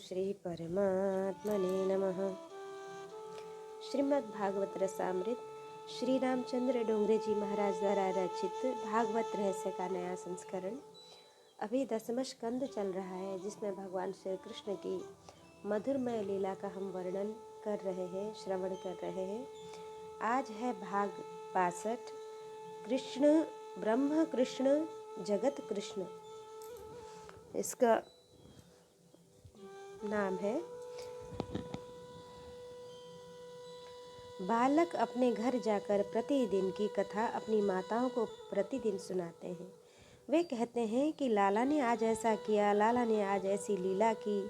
श्री परमात्मने नमः। श्रीमद् भागवत रसामृत श्री रामचंद्र डोंगरे जी महाराज द्वारा रचित भागवत रहस्य का नया संस्करण अभी 10वां स्कंद चल रहा है, जिसमें भगवान श्री कृष्ण की मधुरमय लीला का हम वर्णन कर रहे हैं, श्रवण कर रहे हैं। आज है भाग 62, कृष्ण ब्रह्म कृष्ण जगत कृष्ण। इसका नाम है बालक अपने घर जाकर प्रतिदिन की कथा अपनी माताओं को प्रतिदिन सुनाते हैं। वे कहते हैं कि लाला ने आज ऐसा किया, लाला ने आज ऐसी लीला की,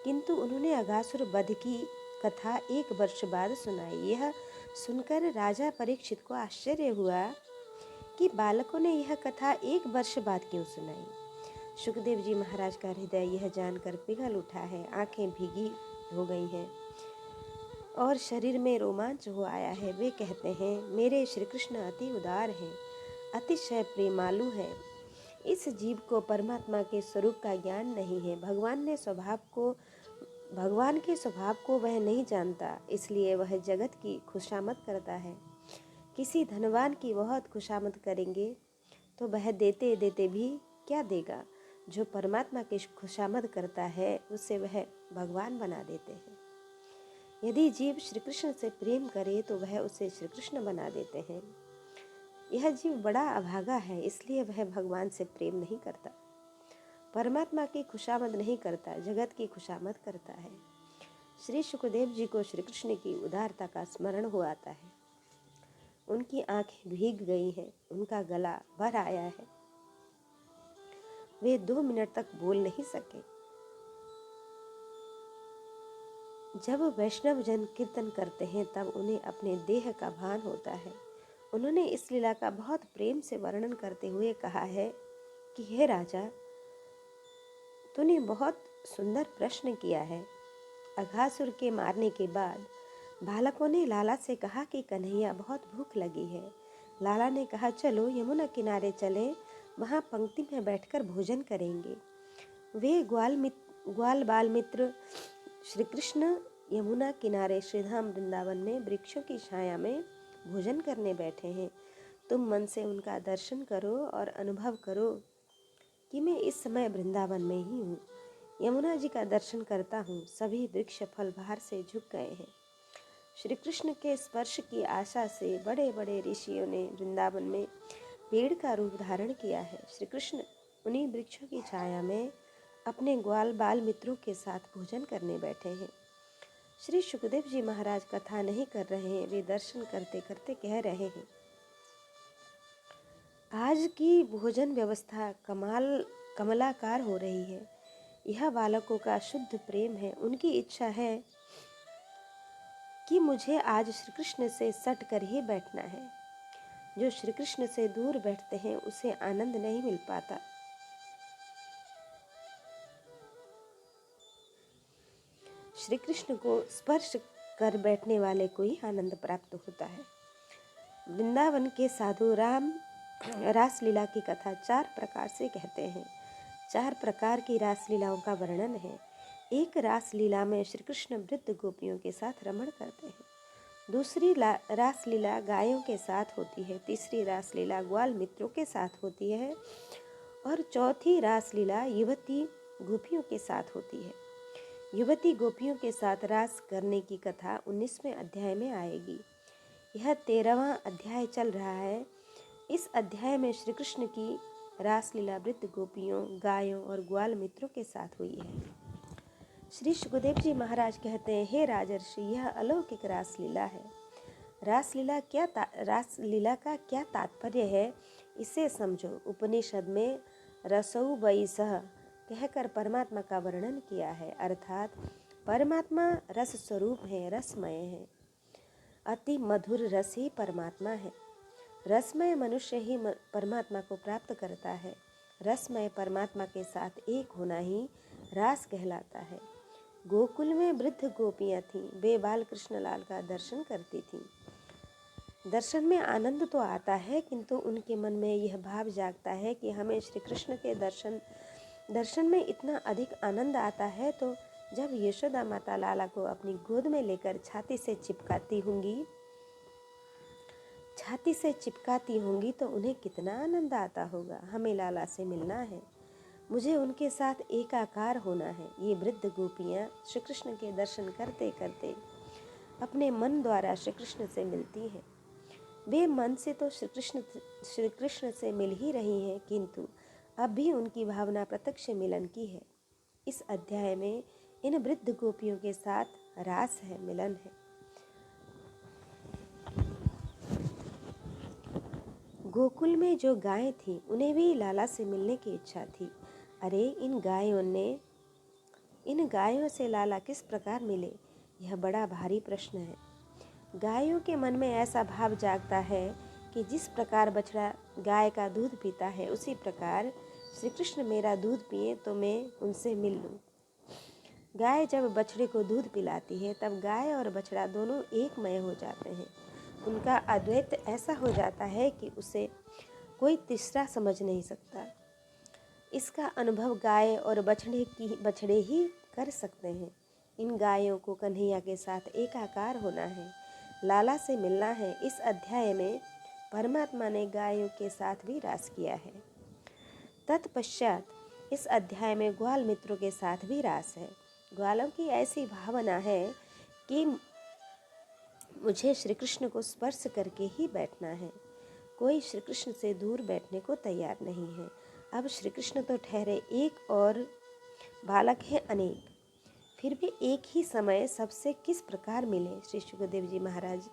किंतु उन्होंने अघासुर वध की कथा 1 वर्ष बाद सुनाई। यह सुनकर राजा परीक्षित को आश्चर्य हुआ कि बालकों ने यह कथा 1 वर्ष बाद क्यों सुनाई। सुखदेव जी महाराज का हृदय यह जानकर पिघल उठा है, आंखें भीगी हो गई हैं और शरीर में रोमांच हो आया है। वे कहते हैं, मेरे श्री कृष्ण अति उदार हैं, अतिशय प्रेमालु हैं। इस जीव को परमात्मा के स्वरूप का ज्ञान नहीं है। भगवान के स्वभाव को वह नहीं जानता, इसलिए वह जगत की खुशामद करता है। किसी धनवान की बहुत खुशामद करेंगे तो वह देते देते भी क्या देगा। जो परमात्मा की खुशामद करता है उसे वह भगवान बना देते हैं। यदि जीव श्री कृष्ण से प्रेम करे तो वह उसे श्री कृष्ण बना देते हैं। यह जीव बड़ा अभागा है, इसलिए वह भगवान से प्रेम नहीं करता, परमात्मा की खुशामद नहीं करता, जगत की खुशामद करता है। श्री सुखदेव जी को श्री कृष्ण की उदारता का स्मरण हो आता है। उनकी आंखें भीग गई हैं, उनका गला भर आया है। वे 2 मिनट तक बोल नहीं सके। जब वैष्णव जन कीर्तन करते हैं तब उन्हें अपने देह का भान होता है। उन्होंने इस लीला का बहुत प्रेम से वर्णन करते हुए कहा है कि हे राजा, तूने बहुत सुंदर प्रश्न किया है। अघासुर के मारने के बाद बालकों ने लाला से कहा कि कन्हैया बहुत भूख लगी है। लाला ने कहा, चलो यमुना किनारे चलें, वहाँ पंक्ति में बैठकर भोजन करेंगे। वे ग्वाल बाल मित्र श्री कृष्ण यमुना किनारे श्रीधाम वृंदावन में वृक्षों की छाया में भोजन करने बैठे हैं। तुम मन से उनका दर्शन करो और अनुभव करो कि मैं इस समय वृंदावन में ही हूँ। यमुना जी का दर्शन करता हूँ। सभी वृक्ष फल बाहर से झुक गए हैं। श्री कृष्ण के स्पर्श की आशा से बड़े बड़े ऋषियों ने वृंदावन में पेड़ का रूप धारण किया है। श्री कृष्ण उन्हीं वृक्षों की छाया में अपने ग्वाल बाल मित्रों के साथ भोजन करने बैठे हैं। श्री सुखदेव जी महाराज कथा नहीं कर रहे हैं, वे दर्शन करते करते कह रहे हैं, आज की भोजन व्यवस्था कमलाकार हो रही है। यह बालकों का शुद्ध प्रेम है। उनकी इच्छा है कि मुझे आज श्री कृष्ण से सट कर ही बैठना है। जो श्री कृष्ण से दूर बैठते हैं उसे आनंद नहीं मिल पाता। श्री कृष्ण को स्पर्श कर बैठने वाले को ही आनंद प्राप्त होता है। वृंदावन के साधु रासलीला की कथा 4 प्रकार से कहते हैं। 4 प्रकार की रासलीलाओं का वर्णन है। एक रासलीला में श्री कृष्ण वृद्ध गोपियों के साथ रमण करते हैं। दूसरी रासलीला गायों के साथ होती है। तीसरी रासलीला ग्वाल मित्रों के साथ होती है और चौथी रासलीला युवती गोपियों के साथ होती है। युवती गोपियों के साथ रास करने की कथा 19वें अध्याय में आएगी। यह 13वां अध्याय चल रहा है। इस अध्याय में श्री कृष्ण की रासलीला वृद्ध गोपियों, गायों और ग्वाल मित्रों के साथ हुई है। श्री सुखदेव जी महाराज कहते हैं, हे राजर्षि, यह अलौकिक रासलीला है। रासलीला का क्या तात्पर्य है, इसे समझो। उपनिषद में रसौ वै सः कहकर परमात्मा का वर्णन किया है, अर्थात परमात्मा रस स्वरूप है, रसमय है। अति मधुर रस ही परमात्मा है। रसमय मनुष्य ही परमात्मा को प्राप्त करता है। रसमय परमात्मा के साथ एक होना ही रास कहलाता है। गोकुल में वृद्ध गोपियाँ थीं। वे बाल कृष्ण लाल का दर्शन करती थीं। दर्शन में आनंद तो आता है, किंतु उनके मन में यह भाव जागता है कि हमें श्री कृष्ण के दर्शन में इतना अधिक आनंद आता है तो जब यशोदा माता लाला को अपनी गोद में लेकर छाती से चिपकाती होंगी तो उन्हें कितना आनंद आता होगा। हमें लाला से मिलना है, मुझे उनके साथ एकाकार होना है। ये वृद्ध गोपियाँ श्री कृष्ण के दर्शन करते करते अपने मन द्वारा श्री कृष्ण से मिलती हैं। वे मन से तो श्री कृष्ण से मिल ही रही हैं, किंतु अब भी उनकी भावना प्रत्यक्ष मिलन की है। इस अध्याय में इन वृद्ध गोपियों के साथ रास है, मिलन है। गोकुल में जो गायें थीं उन्हें भी लाला से मिलने की इच्छा थी। अरे इन गायों से लाला किस प्रकार मिले, यह बड़ा भारी प्रश्न है। गायों के मन में ऐसा भाव जागता है कि जिस प्रकार बछड़ा गाय का दूध पीता है, उसी प्रकार श्री कृष्ण मेरा दूध पिए तो मैं उनसे मिल लूँ। गाय जब बछड़े को दूध पिलाती है तब गाय और बछड़ा दोनों एकमय हो जाते हैं। उनका अद्वैत ऐसा हो जाता है कि उसे कोई तीसरा समझ नहीं सकता। इसका अनुभव गाय और बछड़े ही कर सकते हैं। इन गायों को कन्हैया के साथ एकाकार होना है, लाला से मिलना है। इस अध्याय में परमात्मा ने गायों के साथ भी रास किया है। तत्पश्चात इस अध्याय में ग्वाल मित्रों के साथ भी रास है। ग्वालों की ऐसी भावना है कि मुझे श्री कृष्ण को स्पर्श करके ही बैठना है। कोई श्री कृष्ण से दूर बैठने को तैयार नहीं है। अब श्री कृष्ण तो ठहरे एक और बालक हैं अनेक, फिर भी एक ही समय सबसे किस प्रकार मिले। श्री सुखदेव जी महाराज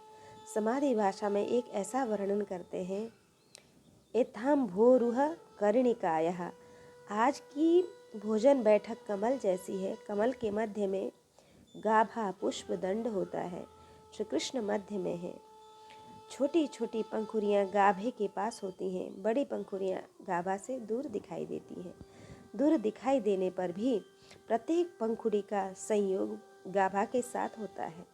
समाधि भाषा में एक ऐसा वर्णन करते हैं, एथाम भोरुह कर्णिकायः। आज की भोजन बैठक कमल जैसी है। कमल के मध्य में गाभा पुष्प दंड होता है। श्री कृष्ण मध्य में है। छोटी छोटी पंखुड़ियाँ गाभे के पास होती हैं, बड़ी पंखुड़ियाँ गाभा से दूर दिखाई देती हैं। दूर दिखाई देने पर भी प्रत्येक पंखुड़ी का संयोग गाभा के साथ होता है।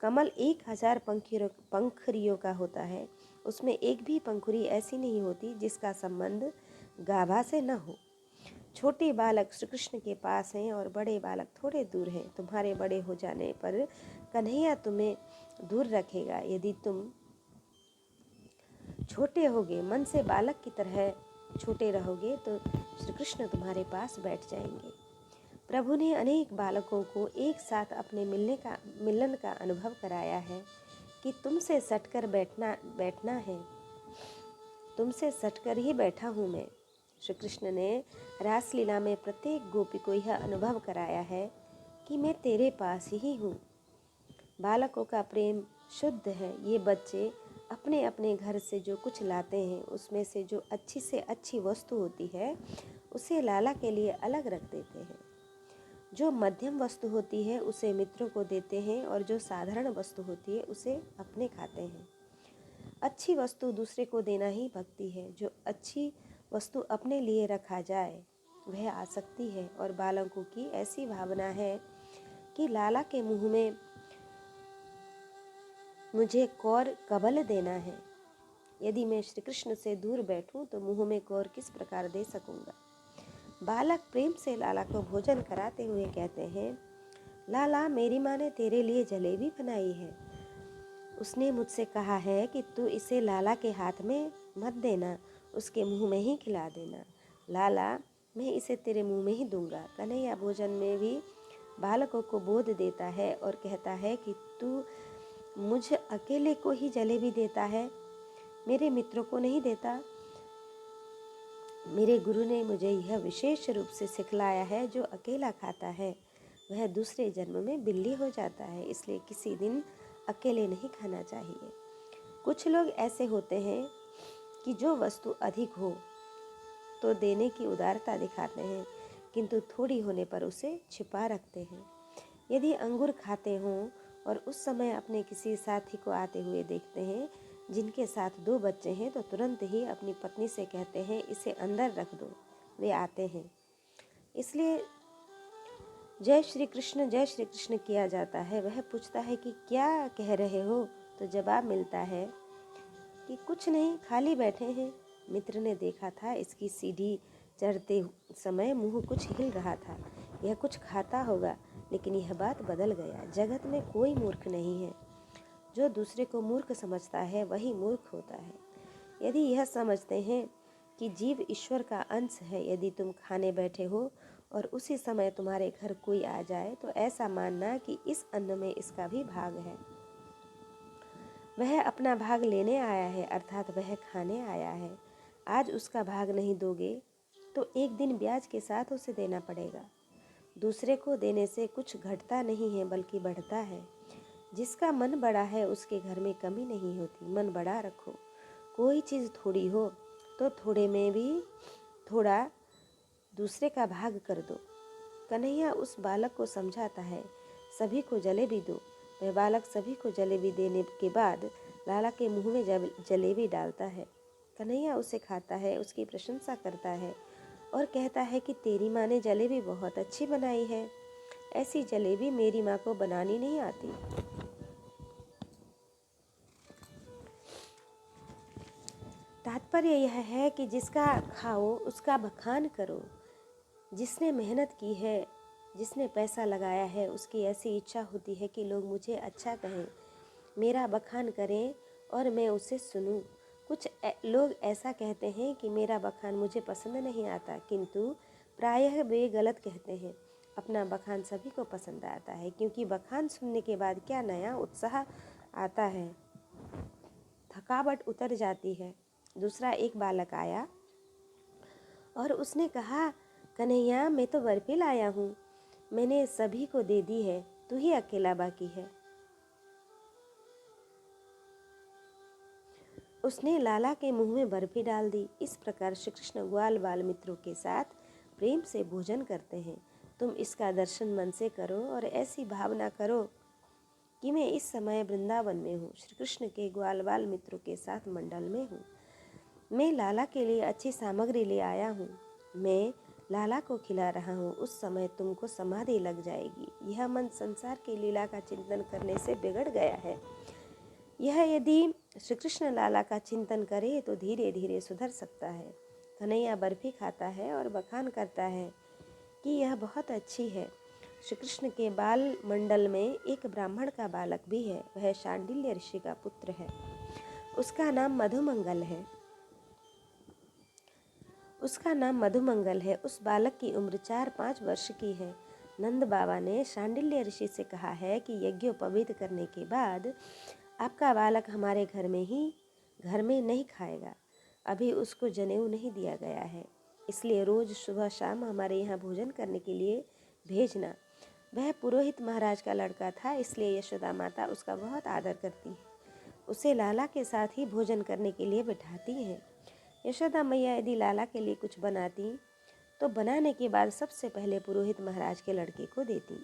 कमल 1000 पंखुड़ियों का होता है, उसमें एक भी पंखुड़ी ऐसी नहीं होती जिसका संबंध गाभा से न हो। छोटे बालक श्री कृष्ण के पास हैं और बड़े बालक थोड़े दूर हैं। तुम्हारे बड़े हो जाने पर कन्हैया तुम्हें दूर रखेगा। यदि तुम छोटे होगे, मन से बालक की तरह छोटे रहोगे, तो श्री कृष्ण तुम्हारे पास बैठ जाएंगे। प्रभु ने अनेक बालकों को एक साथ अपने मिलन का अनुभव कराया है कि तुमसे सटकर बैठना है। तुमसे सटकर ही बैठा हूँ मैं। श्री कृष्ण ने रासलीला में प्रत्येक गोपी को यह अनुभव कराया है कि मैं तेरे पास ही हूँ। बालकों का प्रेम शुद्ध है। ये बच्चे अपने अपने घर से जो कुछ लाते हैं, उसमें से जो अच्छी से अच्छी वस्तु होती है उसे लाला के लिए अलग रख देते हैं। जो मध्यम वस्तु होती है उसे मित्रों को देते हैं और जो साधारण वस्तु होती है उसे अपने खाते हैं। अच्छी वस्तु दूसरे को देना ही भक्ति है। जो अच्छी वस्तु अपने लिए रखा जाए वह आसक्ति है। और बालकों की ऐसी भावना है कि लाला के मुंह में मुझे कौर कबल देना है। यदि मैं श्री कृष्ण से दूर बैठूं तो मुंह में कौर किस प्रकार दे सकूंगा। बालक प्रेम से लाला को भोजन कराते हुए कहते हैं, लाला मेरी माँ ने तेरे लिए जलेबी बनाई है। उसने मुझसे कहा है कि तू इसे लाला के हाथ में मत देना, उसके मुंह में ही खिला देना। लाला मैं इसे तेरे मुंह में ही दूंगा। कन्हैया भोजन में भी बालकों को बोध देता है और कहता है कि तू मुझ अकेले को ही जलेबी देता है, मेरे मित्रों को नहीं देता। मेरे गुरु ने मुझे यह विशेष रूप से सिखलाया है, जो अकेला खाता है वह दूसरे जन्म में बिल्ली हो जाता है। इसलिए किसी दिन अकेले नहीं खाना चाहिए। कुछ लोग ऐसे होते हैं कि जो वस्तु अधिक हो तो देने की उदारता दिखाते हैं, किंतु थोड़ी होने पर उसे छिपा रखते हैं। यदि अंगूर खाते हों और उस समय अपने किसी साथी को आते हुए देखते हैं जिनके साथ 2 बच्चे हैं, तो तुरंत ही अपनी पत्नी से कहते हैं इसे अंदर रख दो। वे आते हैं। इसलिए जय श्री कृष्ण किया जाता है। वह पूछता है कि क्या कह रहे हो, तो जवाब मिलता है कि कुछ नहीं, खाली बैठे हैं। मित्र ने देखा था इसकी सीढ़ी चढ़ते समय मुंह कुछ हिल रहा था। यह कुछ खाता होगा, लेकिन यह बात बदल गया। जगत में कोई मूर्ख नहीं है। जो दूसरे को मूर्ख समझता है वही मूर्ख होता है। यदि यह समझते हैं कि जीव ईश्वर का अंश है, यदि तुम खाने बैठे हो और उसी समय तुम्हारे घर कोई आ जाए तो ऐसा मानना कि इस अन्न में इसका भी भाग है। वह अपना भाग लेने आया है, अर्थात वह खाने आया है। आज उसका भाग नहीं दोगे तो एक दिन ब्याज के साथ उसे देना पड़ेगा। दूसरे को देने से कुछ घटता नहीं है बल्कि बढ़ता है। जिसका मन बड़ा है उसके घर में कमी नहीं होती। मन बड़ा रखो। कोई चीज़ थोड़ी हो तो थोड़े में भी थोड़ा दूसरे का भाग कर दो। कन्हैया उस बालक को समझाता है, सभी को जलेबी दो। वह बालक सभी को जलेबी देने के बाद लाला के मुंह में जलेबी डालता है। कन्हैया उसे खाता है, उसकी प्रशंसा करता है और कहता है कि तेरी माँ ने जलेबी बहुत अच्छी बनाई है। ऐसी जलेबी मेरी माँ को बनानी नहीं आती। तात्पर्य यह है कि जिसका खाओ उसका बखान करो। जिसने मेहनत की है, जिसने पैसा लगाया है, उसकी ऐसी इच्छा होती है कि लोग मुझे अच्छा कहें, मेरा बखान करें और मैं उसे सुनूं। कुछ लोग ऐसा कहते हैं कि मेरा बखान मुझे पसंद नहीं आता, किंतु प्रायः वे गलत कहते हैं। अपना बखान सभी को पसंद आता है, क्योंकि बखान सुनने के बाद क्या नया उत्साह आता है, थकावट उतर जाती है। दूसरा एक बालक आया और उसने कहा, कन्हैया मैं तो बर्फी लाया हूँ, मैंने सभी को दे दी है, तू ही अकेला बाकी है। उसने लाला के मुंह में बर्फी डाल दी। इस प्रकार श्री कृष्ण ग्वाल बाल मित्रों के साथ प्रेम से भोजन करते हैं। तुम इसका दर्शन मन से करो और ऐसी भावना करो कि मैं इस समय वृंदावन में हूँ, श्री कृष्ण के ग्वाल बाल मित्रों के साथ मंडल में हूँ। मैं लाला के लिए अच्छी सामग्री ले आया हूँ, मैं लाला को खिला रहा हूँ। उस समय तुमको समाधि लग जाएगी। यह मन संसार की लीला का चिंतन करने से बिगड़ गया है। यह यदि श्री कृष्ण लाला का चिंतन करे तो धीरे धीरे सुधर सकता है। कन्हैया बर्फी खाता है और बखान करता है कि यह बहुत अच्छी है। श्री कृष्ण के बाल मंडल में एक ब्राह्मण का बालक भी है। वह शांडिल्य ऋषि का पुत्र है। उसका नाम मधुमंगल है। उस बालक की उम्र 4-5 वर्ष की है। नंद बाबा ने शांडिल्य ऋषि से कहा है कि यज्ञोपवीत करने के बाद आपका बालक हमारे घर में नहीं खाएगा। अभी उसको जनेऊ नहीं दिया गया है, इसलिए रोज सुबह शाम हमारे यहाँ भोजन करने के लिए भेजना। वह पुरोहित महाराज का लड़का था, इसलिए यशोदा माता उसका बहुत आदर करती है। उसे लाला के साथ ही भोजन करने के लिए बिठाती हैं। यशोदा मैया यदि लाला के लिए कुछ बनाती तो बनाने के बाद सबसे पहले पुरोहित महाराज के लड़के को देती,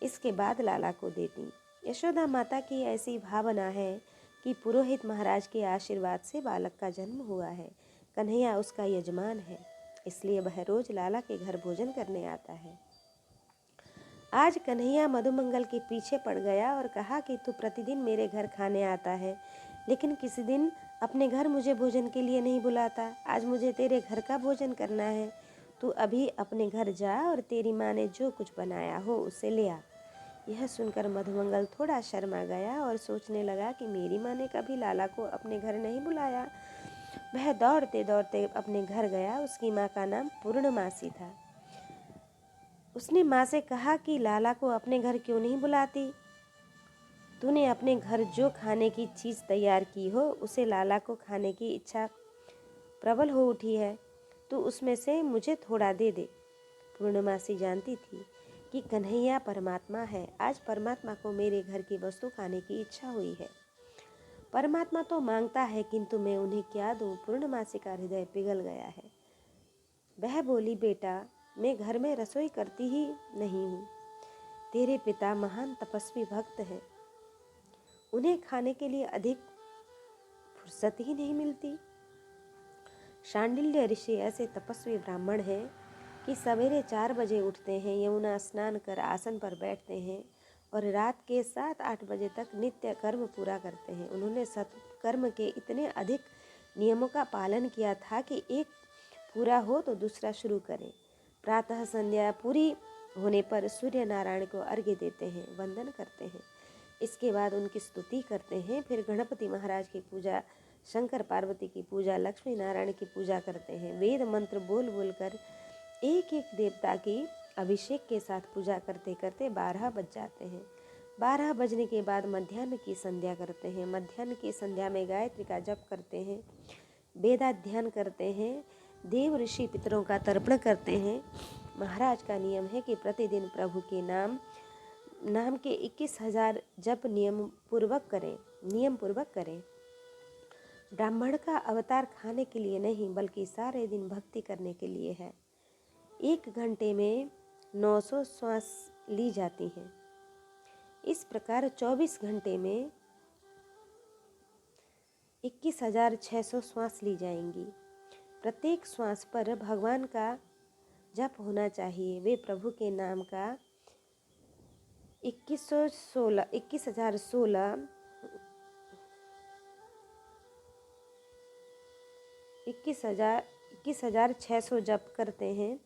इसके बाद लाला को देती। यशोदा माता की ऐसी भावना है कि पुरोहित महाराज के आशीर्वाद से बालक का जन्म हुआ है। कन्हैया उसका यजमान है, इसलिए वह रोज लाला के घर भोजन करने आता है। आज कन्हैया मधुमंगल के पीछे पड़ गया और कहा कि तू प्रतिदिन मेरे घर खाने आता है, लेकिन किसी दिन अपने घर मुझे भोजन के लिए नहीं बुलाता। आज मुझे तेरे घर का भोजन करना है। तू अभी अपने घर जा और तेरी माँ ने जो कुछ बनाया हो उसे ले आ। यह सुनकर मधुमंगल थोड़ा शर्मा गया और सोचने लगा कि मेरी माँ ने कभी लाला को अपने घर नहीं बुलाया। वह दौड़ते दौड़ते अपने घर गया। उसकी माँ का नाम पूर्णमासी था। उसने माँ से कहा कि लाला को अपने घर क्यों नहीं बुलाती? तूने अपने घर जो खाने की चीज़ तैयार की हो उसे लाला को खाने की इच्छा प्रबल हो उठी है, तो उसमें से मुझे थोड़ा दे दे। पूर्णमासी जानती थी कि कन्हैया परमात्मा है। आज परमात्मा को मेरे घर की वस्तु खाने की इच्छा हुई है। परमात्मा तो मांगता है, किंतु मैं उन्हें क्या दूं? पूर्णमासी का हृदय पिघल गया है। वह बोली, बेटा मैं घर में रसोई करती ही नहीं हूँ। तेरे पिता महान तपस्वी भक्त हैं, उन्हें खाने के लिए अधिक फुर्सत ही नहीं मिलती। शांडिल्य ऋषि ऐसे तपस्वी ब्राह्मण हैं कि सवेरे 4 बजे उठते हैं, यमुना स्नान कर आसन पर बैठते हैं और रात के 7-8 बजे तक नित्य कर्म पूरा करते हैं। उन्होंने सत्कर्म के इतने अधिक नियमों का पालन किया था कि एक पूरा हो तो दूसरा शुरू करें। प्रातः संध्या पूरी होने पर सूर्य नारायण को अर्घ्य देते हैं, वंदन करते हैं। इसके बाद उनकी स्तुति करते हैं। फिर गणपति महाराज की पूजा, शंकर पार्वती की पूजा, लक्ष्मी नारायण की पूजा करते हैं। वेद मंत्र बोल बोल कर एक एक देवता की अभिषेक के साथ पूजा करते करते 12 बज जाते हैं। 12 बजने के बाद मध्याह्न की संध्या करते हैं। मध्याह्न की संध्या में गायत्री का जप करते हैं, वेदाध्ययन करते हैं, देव ऋषि पितरों का तर्पण करते हैं। महाराज का नियम है कि प्रतिदिन प्रभु के नाम के 21,000 जप नियम पूर्वक करें। ब्राह्मण का अवतार खाने के लिए नहीं बल्कि सारे दिन भक्ति करने के लिए है। 1 घंटे में 900 श्वास ली जाती हैं। इस प्रकार 24 घंटे में 21,600 श्वास ली जाएंगी। प्रत्येक श्वास पर भगवान का जप होना चाहिए। वे प्रभु के नाम का 21,600 जप करते हैं।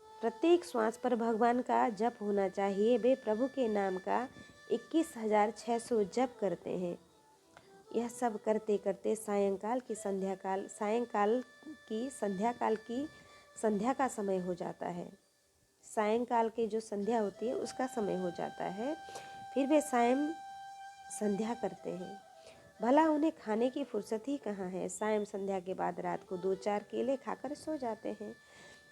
प्रत्येक श्वास पर भगवान का जप होना चाहिए। वे प्रभु के नाम का 21,600 जप करते हैं। यह सब करते करते सायंकाल की संध्या का समय हो जाता है। सायंकाल की जो संध्या होती है उसका समय हो जाता है। फिर वे सायं संध्या करते हैं। भला उन्हें खाने की फुर्सत ही कहाँ है। सायं संध्या के बाद रात को 2-4 केले खाकर सो जाते हैं।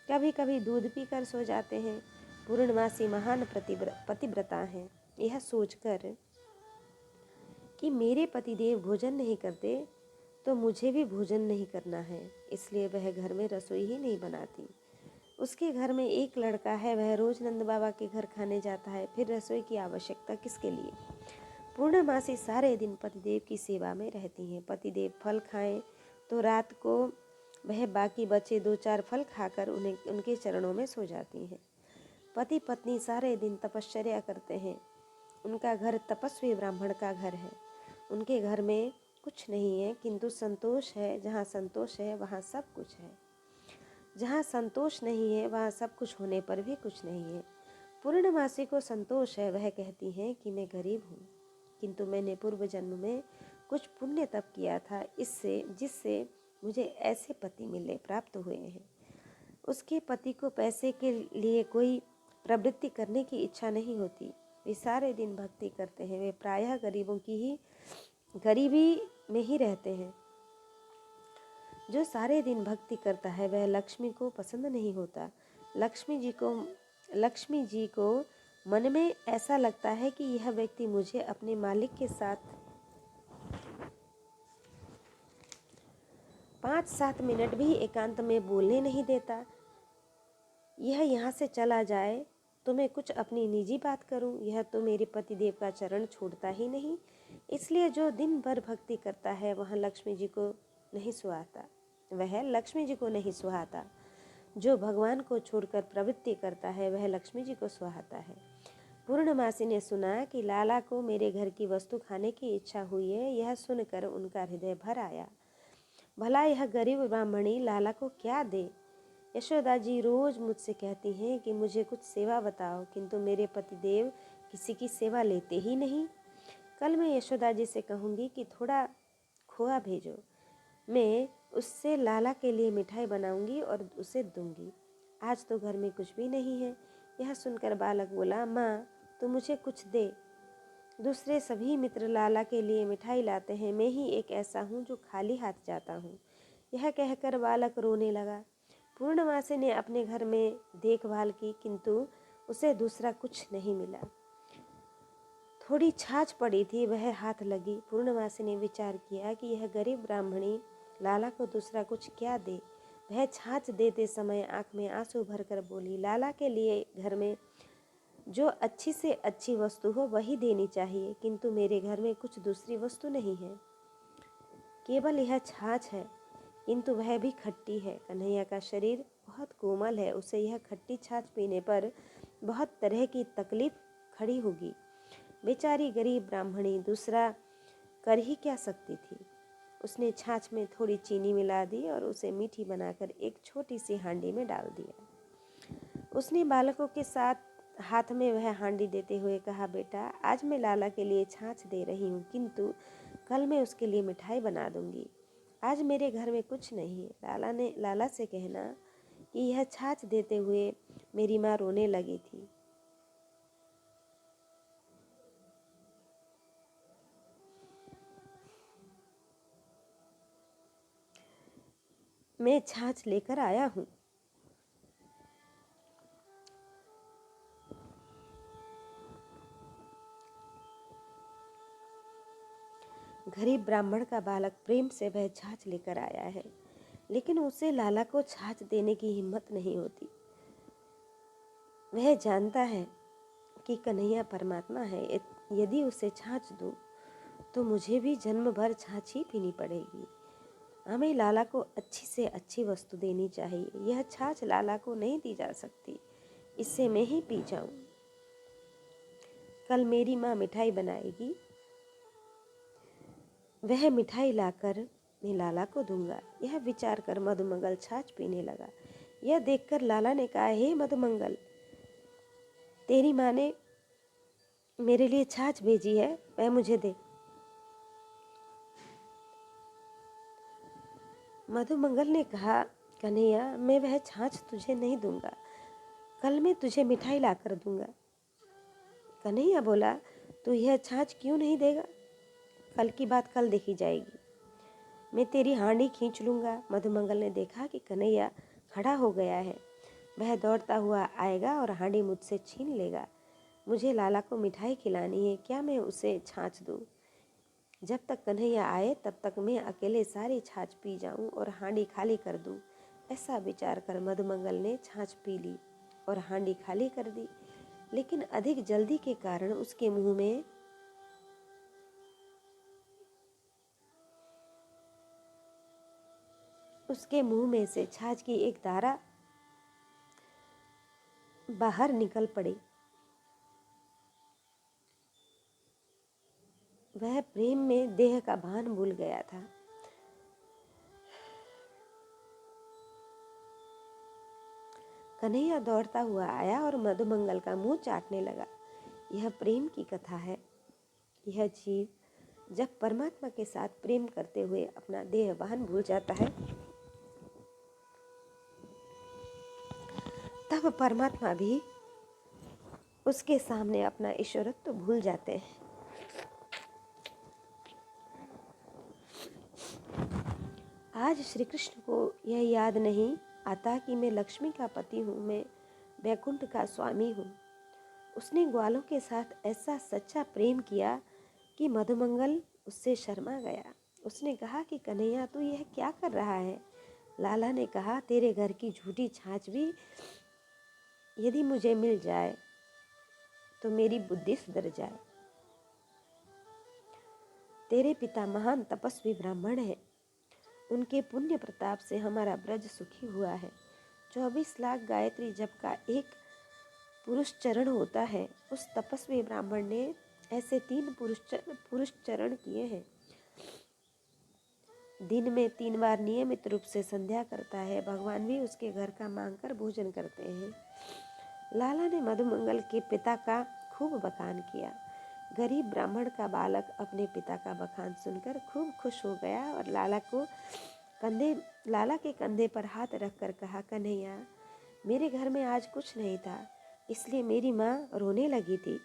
कभी कभी दूध पीकर सो जाते हैं। पूर्णमासी महान पतिव्रता हैं। यह सोचकर कि मेरे पतिदेव भोजन नहीं करते तो मुझे भी भोजन नहीं करना है, इसलिए वह घर में रसोई ही नहीं बनाती। उसके घर में एक लड़का है, वह रोज नंद बाबा के घर खाने जाता है, फिर रसोई की आवश्यकता किसके लिए। पूर्णमासी सारे दिन पतिदेव की सेवा में रहती हैं। पतिदेव फल खाएं तो रात को वह बाकी बचे 2-4 फल खाकर उनके चरणों में सो जाती हैं। पति पत्नी सारे दिन तपश्चर्या करते हैं। उनका घर तपस्वी ब्राह्मण का घर है। उनके घर में कुछ नहीं है किंतु संतोष है। जहाँ संतोष है वहाँ सब कुछ है। जहाँ संतोष नहीं है वहाँ सब कुछ होने पर भी कुछ नहीं है। पूर्णमासी को संतोष है। वह कहती हैं कि मैं गरीब हूँ किंतु मैंने पूर्व जन्म में कुछ पुण्य तप किया था, जिससे मुझे ऐसे पति प्राप्त हुए हैं। उसके पति को पैसे के लिए कोई प्रवृत्ति करने की इच्छा नहीं होती। वे सारे दिन भक्ति करते हैं। वे प्रायः गरीबी में ही रहते हैं। जो सारे दिन भक्ति करता है वह लक्ष्मी को पसंद नहीं होता। लक्ष्मी जी को मन में ऐसा लगता है कि यह व्यक्ति मुझे अपने मालिक के साथ 5-7 मिनट भी एकांत में बोलने नहीं देता। यह यहाँ से चला जाए तो मैं कुछ अपनी निजी बात करूं। यह तो मेरे पतिदेव का चरण छोड़ता ही नहीं। इसलिए जो दिन भर भक्ति करता है वह लक्ष्मी जी को नहीं सुहाता। जो भगवान को छोड़कर प्रवृत्ति करता है वह लक्ष्मी जी को सुहाता है। पूर्णमासी ने सुना कि लाला को मेरे घर की वस्तु खाने की इच्छा हुई है। यह सुनकर उनका हृदय भर आया। भला यह गरीब ब्राह्मणी लाला को क्या दे। यशोदा जी रोज मुझसे कहती हैं कि मुझे कुछ सेवा बताओ, किंतु मेरे पतिदेव किसी की सेवा लेते ही नहीं। कल मैं यशोदा जी से कहूँगी कि थोड़ा खोआ भेजो। मैं उससे लाला के लिए मिठाई बनाऊंगी और उसे दूंगी। आज तो घर में कुछ भी नहीं है। यह सुनकर बालक बोला, माँ तू मुझे कुछ दे। दूसरे सभी मित्र लाला के लिए मिठाई लाते हैं, मैं ही एक ऐसा हूँ जो खाली हाथ जाता हूँ। यह कहकर बालक रोने लगा। पूर्णमासी ने अपने घर में देखभाल की किंतु उसे दूसरा कुछ नहीं मिला। थोड़ी छाछ पड़ी थी, वह हाथ लगी। पूर्णमासी ने विचार किया कि यह गरीब ब्राह्मणी लाला को दूसरा कुछ क्या दे। वह छाछ देते समय आंख में आंसू भरकर बोली, लाला के लिए घर में जो अच्छी से अच्छी वस्तु हो वही देनी चाहिए, किंतु मेरे घर में कुछ दूसरी वस्तु नहीं है, केवल यह छाछ है, किंतु वह भी खट्टी है। कन्हैया का शरीर बहुत कोमल है, उसे यह खट्टी छाछ पीने पर बहुत तरह की तकलीफ खड़ी होगी। बेचारी गरीब ब्राह्मणी दूसरा कर ही क्या सकती थी। उसने छाछ में थोड़ी चीनी मिला दी और उसे मीठी बनाकर एक छोटी सी हांडी में डाल दिया। उसने बालकों के साथ हाथ में वह हांडी देते हुए कहा, बेटा आज मैं लाला के लिए छाछ दे रही हूँ, किंतु कल मैं उसके लिए मिठाई बना दूंगी। आज मेरे घर में कुछ नहीं है। लाला से कहना कि यह छाछ देते हुए मेरी माँ रोने लगी थी। मैं छाछ लेकर आया हूँ। गरीब ब्राह्मण का बालक प्रेम से वह छाछ लेकर आया है, लेकिन उसे लाला को छाछ देने की हिम्मत नहीं होती। वह जानता है कि कन्हैया परमात्मा है। यदि उसे छाछ दूं तो मुझे भी जन्म भर छाछ ही पीनी पड़ेगी। हमें लाला को अच्छी से अच्छी वस्तु देनी चाहिए। यह छाछ लाला को नहीं दी जा सकती, इससे मैं ही पी जाऊं। कल मेरी माँ मिठाई बनाएगी, वह मिठाई लाकर मैं लाला को दूंगा। यह विचार कर मधुमंगल छाछ पीने लगा। यह देखकर लाला ने कहा, हे मधुमंगल, तेरी माँ ने मेरे लिए छाछ भेजी है, वह मुझे दे। मधुमंगल ने कहा, कन्हैया मैं वह छाछ तुझे नहीं दूंगा, कल मैं तुझे मिठाई लाकर दूंगा। कन्हैया बोला, तू यह छाछ क्यों नहीं देगा? कल की बात कल देखी जाएगी, मैं तेरी हांडी खींच लूँगा। मधुमंगल ने देखा कि कन्हैया खड़ा हो गया है। वह दौड़ता हुआ आएगा और हांडी मुझसे छीन लेगा। मुझे लाला को मिठाई खिलानी है, क्या मैं उसे छाछ दूँ? जब तक कन्हैया आए तब तक मैं अकेले सारी छाछ पी जाऊं और हांडी खाली कर दूं। ऐसा विचार कर मधुमंगल ने छाछ पी ली और हांडी खाली कर दी। लेकिन अधिक जल्दी के कारण उसके मुंह में से छाछ की एक धारा बाहर निकल पड़ी। वह प्रेम में देह का भान भूल गया था। कन्हैया दौड़ता हुआ आया और मधुमंगल का मुंह चाटने लगा। यह प्रेम की कथा है। यह जीव जब परमात्मा के साथ प्रेम करते हुए अपना देह भान भूल जाता है, तब परमात्मा भी उसके सामने अपना ईश्वरत्व भूल जाते हैं। आज श्री कृष्ण को यह याद नहीं आता कि मैं लक्ष्मी का पति हूँ, मैं वैकुंठ का स्वामी हूँ। उसने ग्वालों के साथ ऐसा सच्चा प्रेम किया कि मधुमंगल उससे शर्मा गया। उसने कहा कि कन्हैया तू यह क्या कर रहा है? लाला ने कहा, तेरे घर की झूठी छाछ भी यदि मुझे मिल जाए तो मेरी बुद्धि सुधर जाए। तेरे पिता महान तपस्वी ब्राह्मण है, उनके पुण्य प्रताप से हमारा ब्रज सुखी हुआ है। 24 लाख गायत्री जप का एक पुरुष चरण होता है। उस तपस्वी ब्राह्मण ने ऐसे 3 पुरुष चरण किए हैं। दिन में 3 बार नियमित रूप से संध्या करता है। भगवान भी उसके घर का मांगकर भोजन करते हैं। लाला ने मधुमंगल के पिता का खूब बखान किया। गरीब ब्राह्मण का बालक अपने पिता का बखान सुनकर खूब खुश हो गया और लाला के कंधे पर हाथ रखकर कहा, कन्हैया मेरे घर में आज कुछ नहीं था, इसलिए मेरी माँ रोने लगी थी।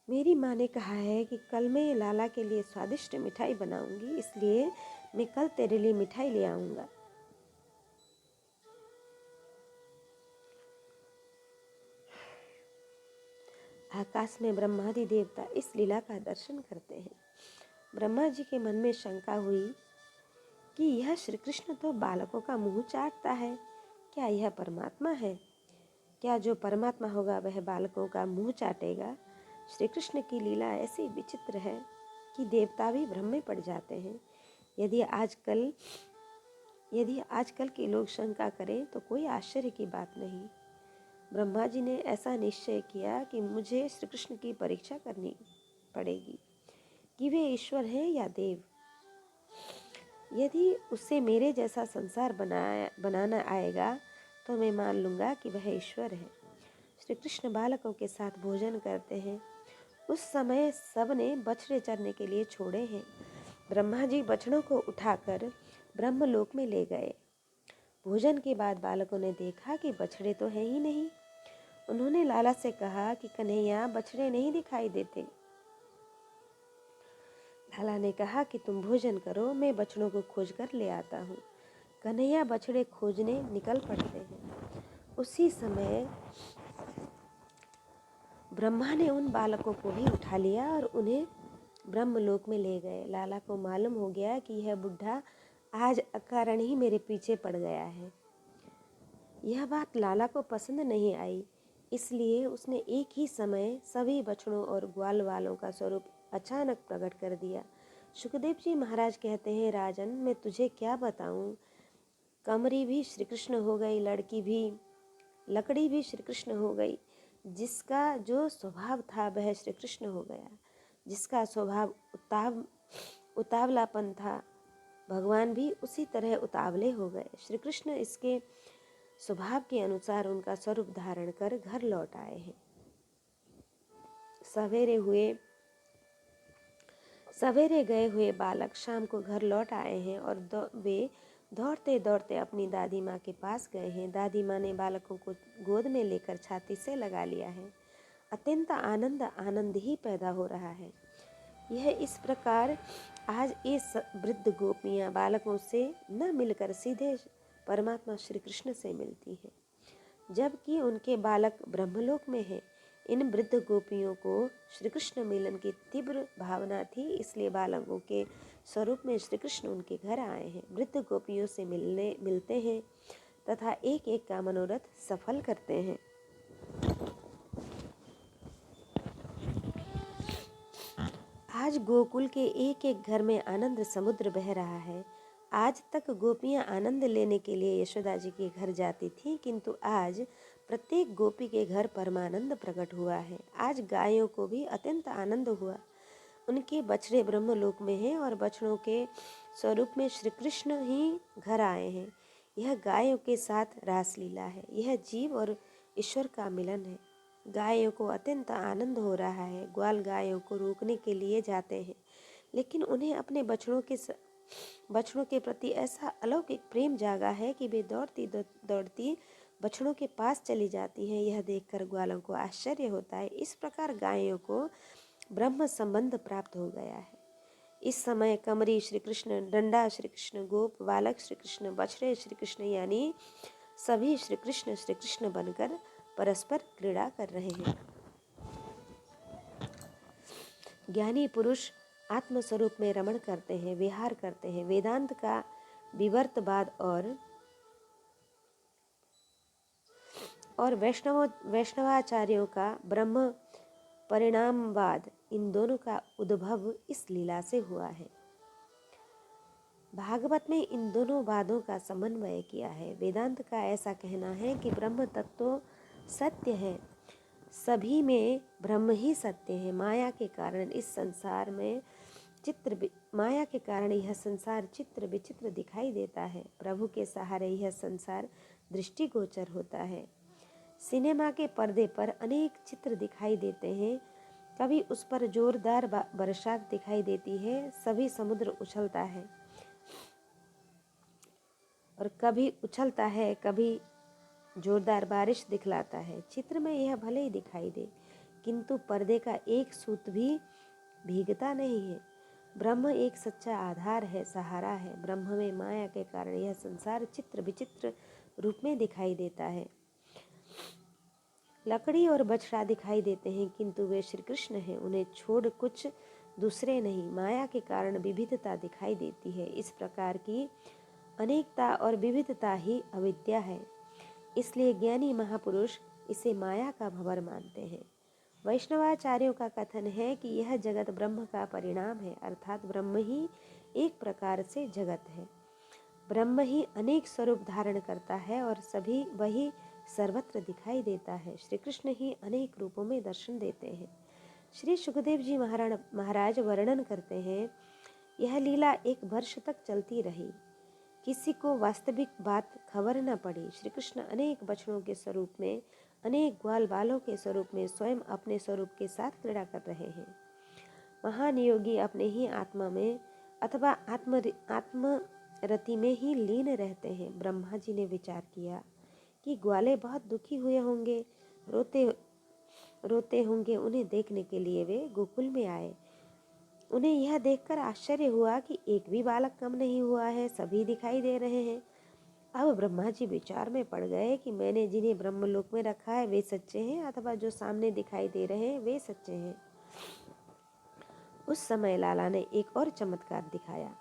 मेरी माँ ने कहा है कि कल मैं लाला के लिए स्वादिष्ट मिठाई बनाऊंगी, इसलिए मैं कल तेरे लिए मिठाई ले आऊंगा। आकाश में ब्रह्मादि देवता इस लीला का दर्शन करते हैं। ब्रह्मा जी के मन में शंका हुई कि यह श्री कृष्ण तो बालकों का मुंह चाटता है, क्या यह परमात्मा है? क्या जो परमात्मा होगा वह बालकों का मुंह चाटेगा? श्री कृष्ण की लीला ऐसी विचित्र है कि देवता भी भ्रम में पड़ जाते हैं। यदि आजकल के लोग शंका करें तो कोई आश्चर्य की बात नहीं। ब्रह्मा जी ने ऐसा निश्चय किया कि मुझे श्री कृष्ण की परीक्षा करनी पड़ेगी। कि वे ईश्वर हैं या देव। यदि उसे मेरे जैसा संसार बनाना आएगा तो मैं मान लूँगा कि वह ईश्वर है। श्री कृष्ण बालकों के साथ भोजन करते हैं। उस समय सबने बछड़े चरने के लिए छोड़े हैं। ब्रह्मा जी बछड़ों को उठाकर ब्रह्मलोक में ले गए। भोजन के बाद बालकों ने देखा कि बछड़े तो है ही नहीं। उन्होंने लाला से कहा कि कन्हैया, बछड़े नहीं दिखाई देते। लाला ने कहा कि तुम भोजन करो, मैं बछड़ों को खोज कर ले आता हूँ। कन्हैया बछड़े खोजने निकल पड़ते हैं। उसी समय ब्रह्मा ने उन बालकों को भी उठा लिया और उन्हें ब्रह्मलोक में ले गए। लाला को मालूम हो गया कि यह बुढ़ा आज अकारण ही मेरे पीछे पड़ गया है। यह बात लाला को पसंद नहीं आई, इसलिए उसने एक ही समय सभी बछड़ों और ग्वाल वालों का स्वरूप अचानक प्रकट कर दिया। सुखदेव जी महाराज कहते हैं, राजन, मैं तुझे क्या बताऊं, कमरी भी श्री कृष्ण हो गई, लकड़ी भी श्री कृष्ण हो गई। जिसका जो स्वभाव था वह श्री कृष्ण हो गया। जिसका स्वभाव उतावलापन था, भगवान भी उसी तरह उतावले हो गए। श्री कृष्ण इसके स्वभाव के अनुसार उनका स्वरूप धारण कर घर लौट आए हैं। सवेरे गए हुए बालक शाम को घर लौट आए हैं और वे दौड़ते दौड़ते अपनी दादी माँ के पास गए हैं। दादी माँ ने बालकों को गोद में लेकर छाती से लगा लिया है। अत्यंत आनंद ही पैदा हो रहा है। यह इस प्रकार आज ये वृद्ध गोपियाँ बालकों से न मिलकर सीधे परमात्मा श्री कृष्ण से मिलती हैं, जबकि उनके बालक ब्रह्मलोक में हैं। इन वृद्ध गोपियों को श्री कृष्ण मिलन की तीव्र भावना थी, इसलिए बालकों के स्वरूप में श्री कृष्ण उनके घर आए हैं। वृद्ध गोपियों से मिलते हैं तथा एक एक का मनोरथ सफल करते हैं। आज गोकुल के एक एक घर में आनंद समुद्र बह रहा है। आज तक गोपियां आनंद लेने के लिए यशोदा जी के घर जाती थीं, किंतु आज प्रत्येक गोपी के घर परमानंद प्रकट हुआ है। आज गायों को भी अत्यंत आनंद हुआ। उनके बछड़े ब्रह्मलोक में हैं और बछड़ों के स्वरूप में श्री कृष्ण ही घर आए हैं। यह गायों के साथ रासलीला है। यह जीव और ईश्वर का मिलन है। गायों को अत्यंत आनंद हो रहा है। ग्वाल गायों को रोकने के लिए जाते हैं, लेकिन उन्हें अपने बछड़ों के प्रति ऐसा अलौकिक प्रेम जागा है कि वे दौड़ती बछड़ों के पास चली जाती हैं। यह देखकर ग्वालों को आश्चर्य होता है। इस प्रकार गायों को ब्रह्म संबंध प्राप्त हो गया है। इस समय कमरी श्री कृष्ण, डंडा श्री कृष्ण, गोप बालक श्री कृष्ण, बछड़े श्री कृष्ण, यानी सभी श्री कृष्ण बनकर परस्पर क्रीड़ा कर रहे हैं। ज्ञानी पुरुष आत्मस्वरूप में रमण करते हैं, विहार करते हैं। वेदांत का विवर्तवाद और वैष्णवाचार्यों का ब्रह्म परिणामवाद, इन दोनों का उद्भव इस लीला से हुआ है। भागवत में इन दोनों वादों का समन्वय किया है। वेदांत का ऐसा कहना है कि ब्रह्म तत्व सत्य है, सभी में ब्रह्म ही सत्य है। माया के कारण यह संसार चित्र विचित्र दिखाई देता है। प्रभु के सहारे यह संसार दृष्टिगोचर होता है। सिनेमा के पर्दे पर अनेक चित्र दिखाई देते हैं। कभी उस पर जोरदार बरसात दिखाई देती है, सभी समुद्र उछलता है और कभी जोरदार बारिश दिखलाता है। चित्र में यह भले ही दिखाई दे, किंतु पर्दे का एक सूत भी भीगता नहीं है। ब्रह्म एक सच्चा आधार है, सहारा है। ब्रह्म में माया के कारण यह संसार चित्र विचित्र रूप में दिखाई देता है। लकड़ी और बछड़ा दिखाई देते हैं, किंतु वे श्री कृष्ण हैं। उन्हें छोड़ कुछ दूसरे नहीं। माया के कारण विविधता दिखाई देती है। इस प्रकार की अनेकता और विविधता ही अविद्या है। इसलिए ज्ञानी महापुरुष इसे माया का भंवर मानते हैं। वैष्णवाचार्यों का कथन है कि यह जगत ब्रह्म का परिणाम है, अर्थात ब्रह्म ही एक प्रकार से जगत है। ब्रह्म ही अनेक स्वरूप धारण करता है और सभी वही सर्वत्र दिखाई देता है। श्री कृष्ण ही अनेक रूपों में दर्शन देते हैं। श्री सुखदेव जी महाराज वर्णन करते हैं, यह लीला 1 वर्ष तक चलती रही। किसी को वास्तविक बात खबर न पड़ी। श्री कृष्ण अनेक बछड़ों के स्वरूप में, अनेक ग्वाल बालों के स्वरूप में स्वयं अपने स्वरूप के साथ क्रीड़ा कर रहे हैं। महान योगी अपने ही आत्मा में अथवा आत्मरति में ही लीन रहते हैं। ब्रह्मा जी ने विचार किया कि ग्वाले बहुत दुखी हुए होंगे, रोते होंगे। उन्हें देखने के लिए वे गोकुल में आए। उन्हें यह देखकर आश्चर्य हुआ कि एक भी बालक कम नहीं हुआ है, सभी दिखाई दे रहे हैं। अब ब्रह्मा जी विचार में पड़ गए कि मैंने जिन्हें ब्रह्मलोक में रखा है वे सच्चे हैं अथवा जो सामने दिखाई दे रहे हैं वे सच्चे हैं। उस समय लाला ने एक और चमत्कार दिखाया।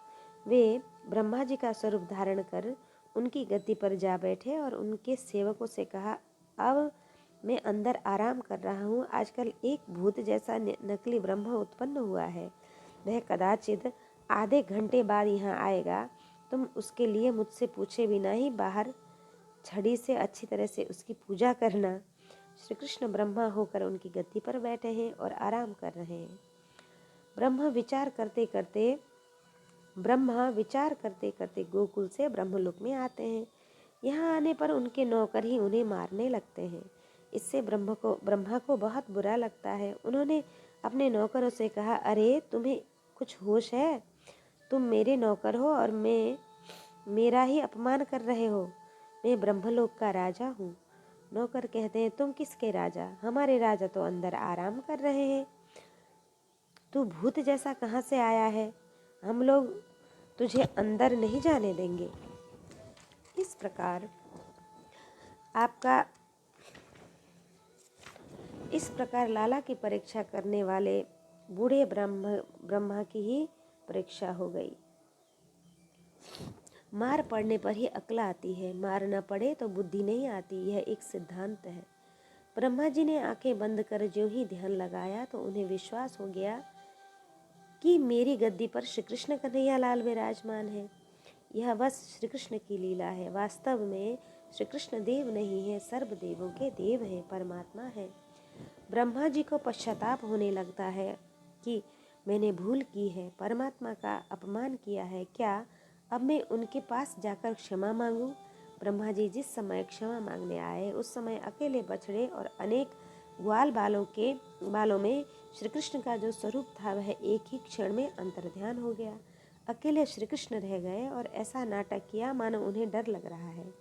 वे ब्रह्मा जी का स्वरूप धारण कर उनकी गद्दी पर जा बैठे और उनके सेवकों से कहा, अब मैं अंदर आराम कर रहा हूँ। आजकल एक भूत जैसा नकली ब्रह्म उत्पन्न हुआ है। वह कदाचित आधे घंटे बाद यहाँ आएगा। तुम उसके लिए मुझसे पूछे बिना ही बाहर छड़ी से अच्छी तरह से उसकी पूजा करना। श्री कृष्ण ब्रह्मा होकर उनकी गद्दी पर बैठे हैं और आराम कर रहे हैं। ब्रह्मा विचार करते करते गोकुल से ब्रह्मलोक में आते हैं। यहाँ आने पर उनके नौकर ही उन्हें मारने लगते हैं। इससे ब्रह्मा को बहुत बुरा लगता है। उन्होंने अपने नौकरों से कहा, अरे तुम्हें कुछ होश है? तुम मेरे नौकर हो और मेरा ही अपमान कर रहे हो। मैं ब्रह्मलोक का राजा हूँ। नौकर कहते हैं, तुम किसके राजा? हमारे राजा तो अंदर आराम कर रहे हैं। तू भूत जैसा कहाँ से आया है? हम लोग तुझे अंदर नहीं जाने देंगे। इस प्रकार लाला की परीक्षा करने वाले बूढ़े ब्रह्मा की ही परीक्षा हो गई। मार पड़ने पर ही अक्ल आती है, मार न पड़े तो बुद्धि नहीं आती। यह एक सिद्धांत है। ब्रह्मा जी ने आंखें बंद कर ज्यों ही ध्यान लगाया तो उन्हें विश्वास हो गया कि मेरी गद्दी पर श्री कृष्ण कन्हैया लाल विराजमान है। यह बस श्री कृष्ण की लीला है। वास्तव में श्री कृष्ण देव नहीं है, सर्व देवों के देव हैं, परमात्मा है। ब्रह्मा जी को पश्चाताप होने लगता है कि मैंने भूल की है, परमात्मा का अपमान किया है। क्या अब मैं उनके पास जाकर क्षमा मांगूं? ब्रह्मा जी जिस समय क्षमा मांगने आए उस समय अकेले बछड़े और अनेक ग्वाल बालों में श्री कृष्ण का जो स्वरूप था वह एक ही क्षण में अंतर्ध्यान हो गया। अकेले श्री कृष्ण रह गए और ऐसा नाटक किया मानो उन्हें डर लग रहा है।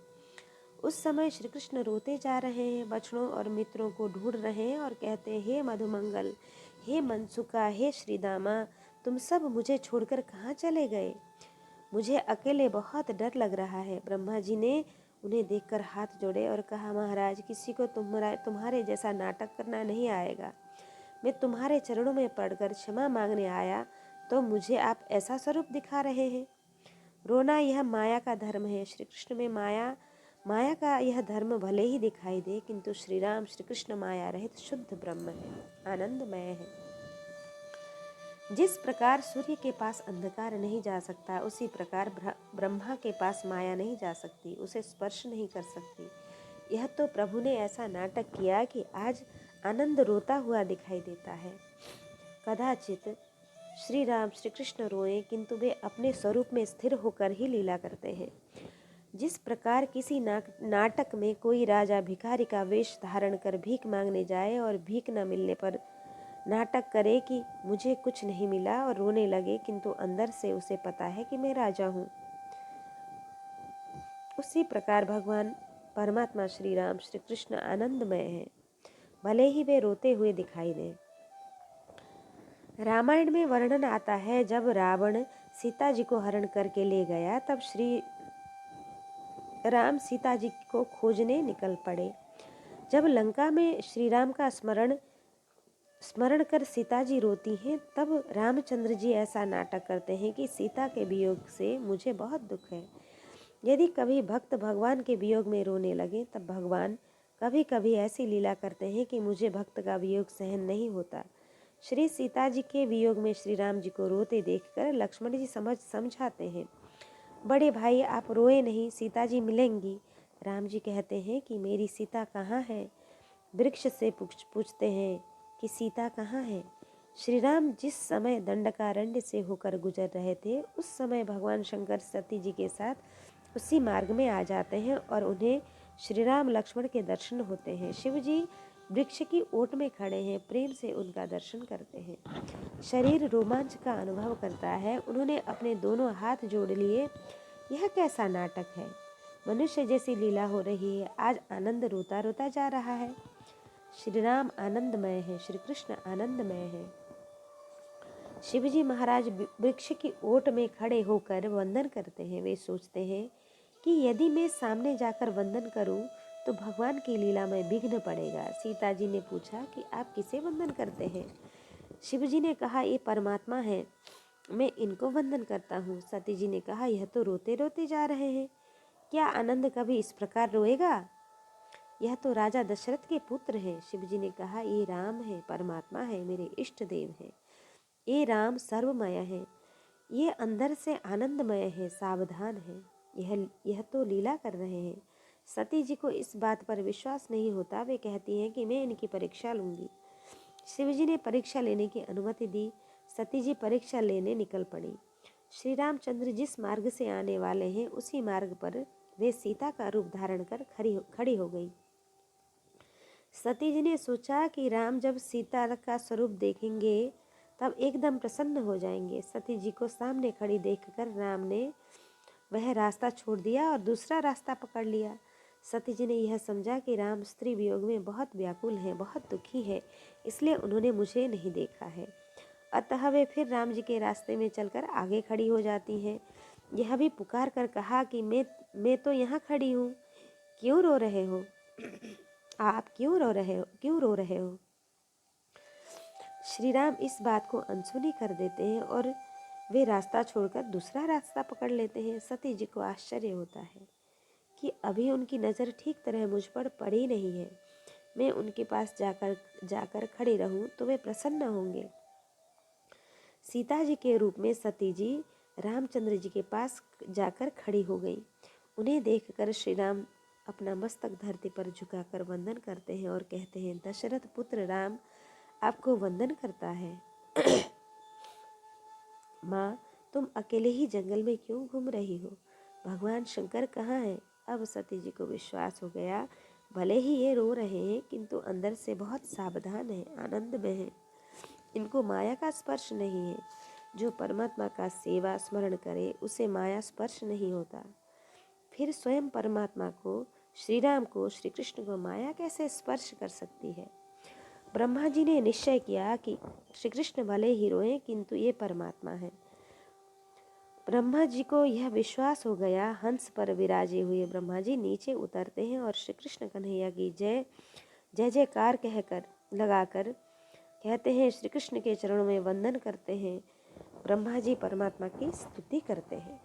उस समय श्री कृष्ण रोते जा रहे हैं, बछड़ों और मित्रों को ढूंढ रहे हैं और कहते हैं, हे मधुमंगल, हे मनसुका, हे श्रीदामा, तुम सब मुझे छोड़कर कहाँ चले गए? मुझे अकेले बहुत डर लग रहा है। ब्रह्मा जी ने उन्हें देखकर हाथ जोड़े और कहा, महाराज, किसी को तुम्हारे जैसा नाटक करना नहीं आएगा। मैं तुम्हारे चरणों में पड़कर क्षमा मांगने आया तो मुझे आप ऐसा स्वरूप दिखा रहे हैं। रोना यह माया का धर्म है। श्री कृष्ण में माया का यह धर्म भले ही दिखाई दे, किंतु श्री राम श्री कृष्ण माया रहित शुद्ध ब्रह्म है, आनंदमय है। जिस प्रकार सूर्य के पास अंधकार नहीं जा सकता, उसी प्रकार ब्रह्मा के पास माया नहीं जा सकती, उसे स्पर्श नहीं कर सकती। यह तो प्रभु ने ऐसा नाटक किया कि आज आनंद रोता हुआ दिखाई देता है। कदाचित श्री राम श्री कृष्ण रोएं, किंतु वे अपने स्वरूप में स्थिर होकर ही लीला करते हैं। जिस प्रकार किसी नाटक में कोई राजा भिखारी का वेश धारण कर भीख मांगने जाए और भीख न मिलने पर नाटक करे कि मुझे कुछ नहीं मिला और रोने लगे, किंतु अंदर से उसे पता है कि मैं राजा हूँ, उसी प्रकार भगवान परमात्मा श्री राम श्री कृष्ण आनंदमय है, भले ही वे रोते हुए दिखाई दें। रामायण में वर्णन आता है, जब रावण सीता जी को हरण करके ले गया तब श्री राम सीता जी को खोजने निकल पड़े। जब लंका में श्री राम का स्मरण कर सीता जी रोती हैं, तब रामचंद्र जी ऐसा नाटक करते हैं कि सीता के वियोग से मुझे बहुत दुख है। यदि कभी भक्त भगवान के वियोग में रोने लगे तब भगवान कभी कभी ऐसी लीला करते हैं कि मुझे भक्त का वियोग सहन नहीं होता। श्री सीता जी के वियोग में श्री राम जी को रोते देखकर लक्ष्मण जी समझाते हैं, बड़े भाई आप रोए नहीं, सीता जी मिलेंगी। राम जी कहते हैं कि मेरी सीता कहाँ है? वृक्ष से पूछते हैं कि सीता कहाँ है? श्री राम जिस समय दंडकारण्य से होकर गुजर रहे थे, उस समय भगवान शंकर सती जी के साथ उसी मार्ग में आ जाते हैं और उन्हें श्री राम लक्ष्मण के दर्शन होते हैं। शिव जी वृक्ष की ओट में खड़े हैं, प्रेम से उनका दर्शन करते हैं। शरीर रोमांच का अनुभव करता है। उन्होंने अपने दोनों हाथ जोड़ लिए। यह कैसा नाटक है? मनुष्य जैसी लीला हो रही है। आज आनंद रोता रोता जा रहा है। श्री राम आनंदमय है, श्री कृष्ण आनंदमय है। शिवजी महाराज वृक्ष की ओट में खड़े होकर वंदन करते हैं। वे सोचते हैं कि यदि मैं सामने जाकर वंदन करूं तो भगवान की लीला में विघ्न पड़ेगा। सीता जी ने पूछा कि आप किसे वंदन करते हैं? शिवजी ने कहा, ये परमात्मा है, मैं इनको वंदन करता हूँ। सती जी ने कहा, यह तो रोते रोते जा रहे हैं, क्या आनंद कभी इस प्रकार रोएगा? यह तो राजा दशरथ के पुत्र हैं। शिवजी ने कहा, ये राम है, परमात्मा है, मेरे इष्ट देव हैं। ये राम सर्वमय है, ये अंदर से आनंदमय है, सावधान है। यह तो लीला कर रहे हैं। सती जी को इस बात पर विश्वास नहीं होता। वे कहती हैं कि मैं इनकी परीक्षा लूंगी। शिवजी ने परीक्षा लेने की अनुमति दी। सती जी परीक्षा लेने निकल पड़ी। श्री रामचंद्र जिस मार्ग से आने वाले हैं, उसी मार्ग पर वे सीता का रूप धारण कर खड़ी हो गई। सती जी ने सोचा कि राम जब सीता का स्वरूप देखेंगे तब एकदम प्रसन्न हो जाएंगे। सती जी को सामने खड़ी देखकर राम ने वह रास्ता छोड़ दिया और दूसरा रास्ता पकड़ लिया। सती जी ने यह समझा कि राम स्त्री वियोग में बहुत व्याकुल हैं, बहुत दुखी है, इसलिए उन्होंने मुझे नहीं देखा है। अतः वे फिर राम जी के रास्ते में चलकर आगे खड़ी हो जाती हैं। यह भी पुकार कर कहा कि मैं तो यहाँ खड़ी हूँ, क्यों रो रहे हो? आप क्यों रो रहे हो? श्री राम इस बात को अनसुनी कर देते हैं और वे रास्ता छोड़कर दूसरा रास्ता पकड़ लेते हैं। सती जी को आश्चर्य होता है कि अभी उनकी नज़र ठीक तरह मुझ पर पड़ी नहीं है। मैं उनके पास जाकर खड़ी रहूं तो वे प्रसन्न होंगे। सीता जी के रूप में सती जी रामचंद्र जी के पास जाकर खड़ी हो गई। उन्हें देखकर श्री राम अपना मस्तक धरती पर झुकाकर वंदन करते हैं और कहते हैं, दशरथ पुत्र राम आपको वंदन करता है। माँ, तुम अकेले ही जंगल में क्यों घूम रही हो? भगवान शंकर कहाँ हैं? अब सती जी को विश्वास हो गया। भले ही ये रो रहे हैं किंतु अंदर से बहुत सावधान है, आनंद में है। इनको माया का स्पर्श नहीं है। जो परमात्मा का सेवा स्मरण करे उसे माया स्पर्श नहीं होता। फिर स्वयं परमात्मा को, श्री राम को, श्री कृष्ण को माया कैसे स्पर्श कर सकती है? ब्रह्मा जी ने निश्चय किया कि श्री कृष्ण भले ही रोएं किंतु ये परमात्मा है। ब्रह्मा जी को यह विश्वास हो गया। हंस पर विराजे हुए ब्रह्मा जी नीचे उतरते हैं और श्री कृष्ण कन्हैया की जय जय जयकार कहकर लगाकर कहते हैं, श्री कृष्ण के चरणों में वंदन करते हैं। ब्रह्मा जी परमात्मा की स्तुति करते हैं।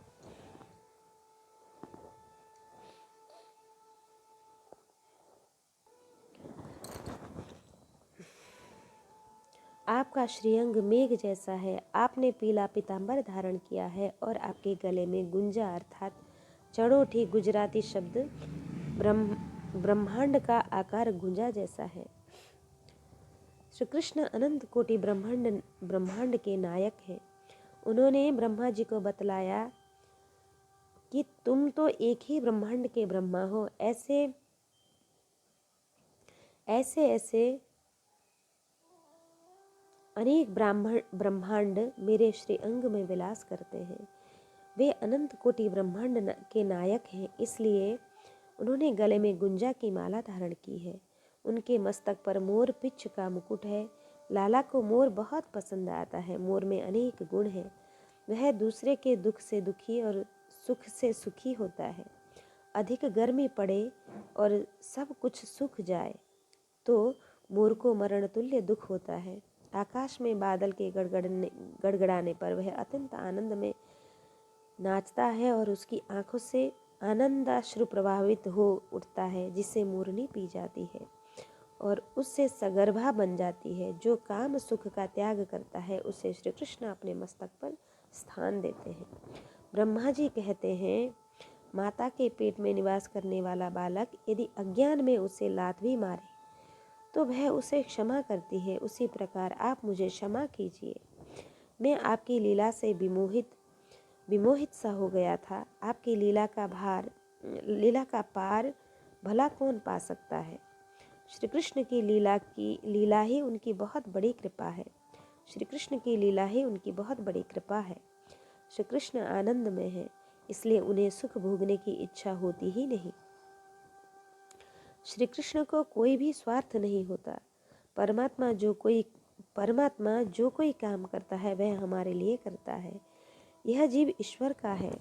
आपका श्रीअंग मेघ जैसा है। आपने पीला पीतांबर धारण किया है और आपके गले में गुंजा अर्थात चढ़ोठी गुजराती शब्द ब्रह्मांड का आकार गुंजा जैसा है। श्री कृष्ण अनंत कोटि ब्रह्मांड के नायक हैं। उन्होंने ब्रह्मा जी को बतलाया कि तुम तो एक ही ब्रह्मांड के ब्रह्मा हो। ऐसे अनेक ब्रह्मांड मेरे श्री अंग में विलास करते हैं। वे अनंत कोटि ब्रह्मांड के नायक हैं, इसलिए उन्होंने गले में गुंजा की माला धारण की है। उनके मस्तक पर मोर पिच्छ का मुकुट है। लाला को मोर बहुत पसंद आता है। मोर में अनेक गुण हैं। वह दूसरे के दुख से दुखी और सुख से सुखी होता है। अधिक गर्मी पड़े और सब कुछ सूख जाए तो मोर को मरण तुल्य दुख होता है। आकाश में बादल के गड़गड़ाने पर वह अत्यंत आनंद में नाचता है और उसकी आंखों से आनंदाश्रु प्रभावित हो उठता है, जिससे मोरनी पी जाती है और उससे सगर्भा बन जाती है। जो काम सुख का त्याग करता है उसे श्री कृष्ण अपने मस्तक पर स्थान देते हैं। ब्रह्मा जी कहते हैं, माता के पेट में निवास करने वाला बालक यदि अज्ञान में उसे लात भी मारे तो वह उसे क्षमा करती है। उसी प्रकार आप मुझे क्षमा कीजिए। मैं आपकी लीला से विमोहित सा हो गया था। आपकी लीला का पार भला कौन पा सकता है। श्री कृष्ण की लीला ही उनकी बहुत बड़ी कृपा है। श्री कृष्ण की लीला ही उनकी बहुत बड़ी कृपा है। श्री कृष्ण आनंद में है, इसलिए उन्हें सुख भोगने की इच्छा होती ही नहीं। श्री कृष्ण को कोई भी स्वार्थ नहीं होता। परमात्मा जो कोई काम करता है वह हमारे लिए करता है। यह जीव ईश्वर का है।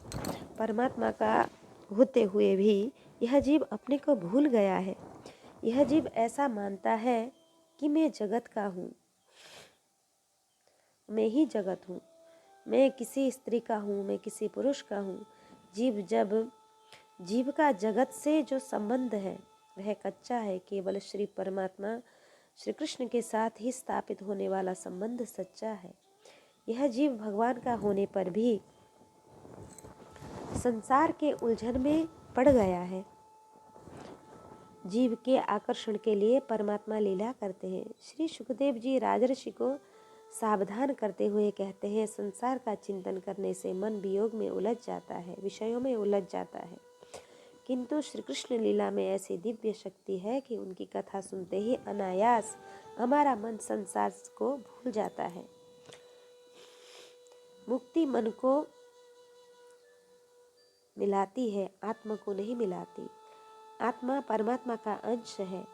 परमात्मा का होते हुए भी यह जीव अपने को भूल गया है। यह जीव ऐसा मानता है कि मैं जगत का हूँ, मैं ही जगत हूँ, मैं किसी स्त्री का हूँ, मैं किसी पुरुष का हूँ। जीव का जगत से जो संबंध है वह कच्चा है। केवल श्री कृष्ण के साथ ही स्थापित होने वाला संबंध सच्चा है। यह जीव भगवान का होने पर भी संसार के उलझन में पड़ गया है। जीव के आकर्षण के लिए परमात्मा लीला करते हैं। श्री सुखदेव जी राजर्षि को सावधान करते हुए कहते हैं, संसार का चिंतन करने से मन वियोग में उलझ जाता है, विषयों में उलझ जाता है। किंतु श्री कृष्ण लीला में ऐसी दिव्य शक्ति है कि उनकी कथा सुनते ही अनायास हमारा मन संसार को भूल जाता है। मुक्ति मन को मिलाती है, आत्मा को नहीं मिलाती। आत्मा परमात्मा का अंश है।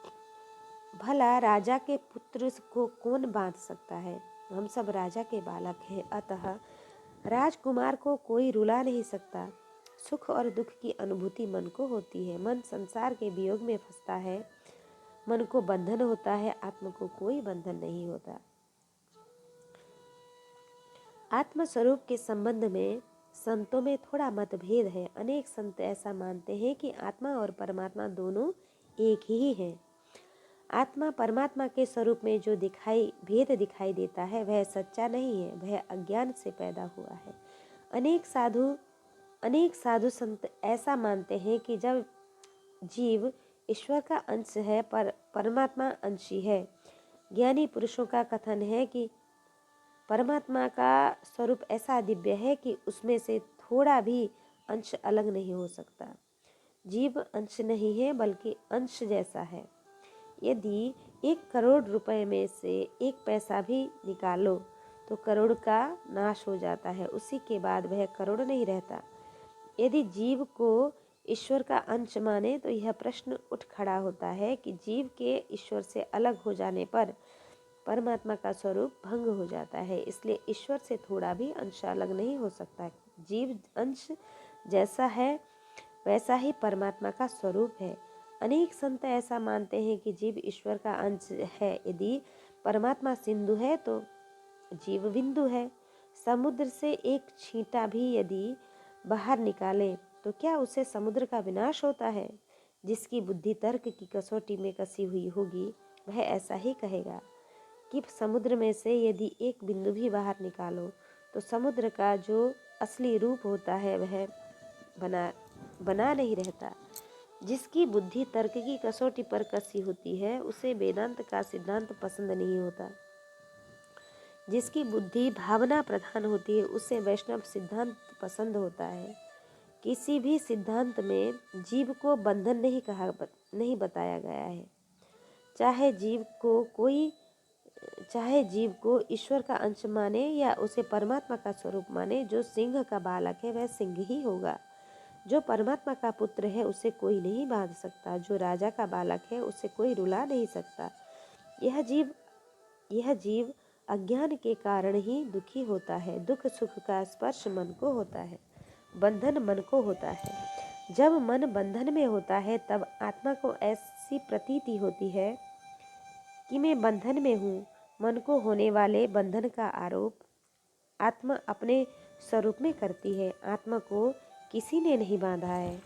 भला राजा के पुत्र को कौन बांध सकता है। हम सब राजा के बालक हैं, अतः राजकुमार को कोई रुला नहीं सकता। सुख और दुख की अनुभूति मन को होती है। मन संसार के वियोग में फंसता है, मन को बंधन होता है, आत्मा को कोई बंधन नहीं होता। आत्म स्वरूप के संबंध में संतों में थोड़ा मतभेद है। अनेक संत ऐसा मानते हैं कि आत्मा और परमात्मा दोनों एक ही हैं। आत्मा परमात्मा के स्वरूप में जो भेद दिखाई देता है वह सच्चा नहीं है, वह अज्ञान से पैदा हुआ है। अनेक साधु संत ऐसा मानते हैं कि जब जीव ईश्वर का अंश है, पर परमात्मा अंशी है। ज्ञानी पुरुषों का कथन है कि परमात्मा का स्वरूप ऐसा दिव्य है कि उसमें से थोड़ा भी अंश अलग नहीं हो सकता। जीव अंश नहीं है बल्कि अंश जैसा है। यदि 1 करोड़ रुपए में से 1 पैसा भी निकालो तो करोड़ का नाश हो जाता है, उसी के बाद वह करोड़ नहीं रहता। यदि जीव को ईश्वर का अंश माने तो यह प्रश्न उठ खड़ा होता है कि जीव के ईश्वर से अलग हो जाने पर परमात्मा का स्वरूप भंग हो जाता है। इसलिए ईश्वर से थोड़ा भी अंश अलग नहीं हो सकता। जीव अंश जैसा है वैसा ही परमात्मा का स्वरूप है। अनेक संत ऐसा मानते हैं कि जीव ईश्वर का अंश है। यदि परमात्मा सिंधु है तो जीव बिंदु है। समुद्र से एक छींटा भी यदि बाहर निकाले तो क्या उससे समुद्र का विनाश होता है। जिसकी बुद्धि तर्क की कसौटी में कसी हुई होगी वह ऐसा ही कहेगा कि समुद्र में से यदि एक बिंदु भी बाहर निकालो तो समुद्र का जो असली रूप होता है वह बना नहीं रहता। जिसकी बुद्धि तर्क की कसौटी पर कसी होती है उसे वेदांत का सिद्धांत पसंद नहीं होता। जिसकी बुद्धि भावना प्रधान होती है उसे वैष्णव सिद्धांत पसंद होता है। किसी भी सिद्धांत में जीव को बंधन नहीं बताया गया है। चाहे जीव को ईश्वर का अंश माने या उसे परमात्मा का स्वरूप माने, जो सिंह का बालक है वह सिंह ही होगा। जो परमात्मा का पुत्र है उसे कोई नहीं बांध सकता। जो राजा का बालक है उसे कोई रुला नहीं सकता। यह जीव अज्ञान के कारण ही दुखी होता है। दुख सुख का स्पर्श मन को होता है, बंधन मन को होता है। जब मन बंधन में होता है तब आत्मा को ऐसी प्रतीति होती है कि मैं बंधन में हूँ। मन को होने वाले बंधन का आरोप आत्मा अपने स्वरूप में करती है। आत्मा को किसी ने नहीं बांधा है।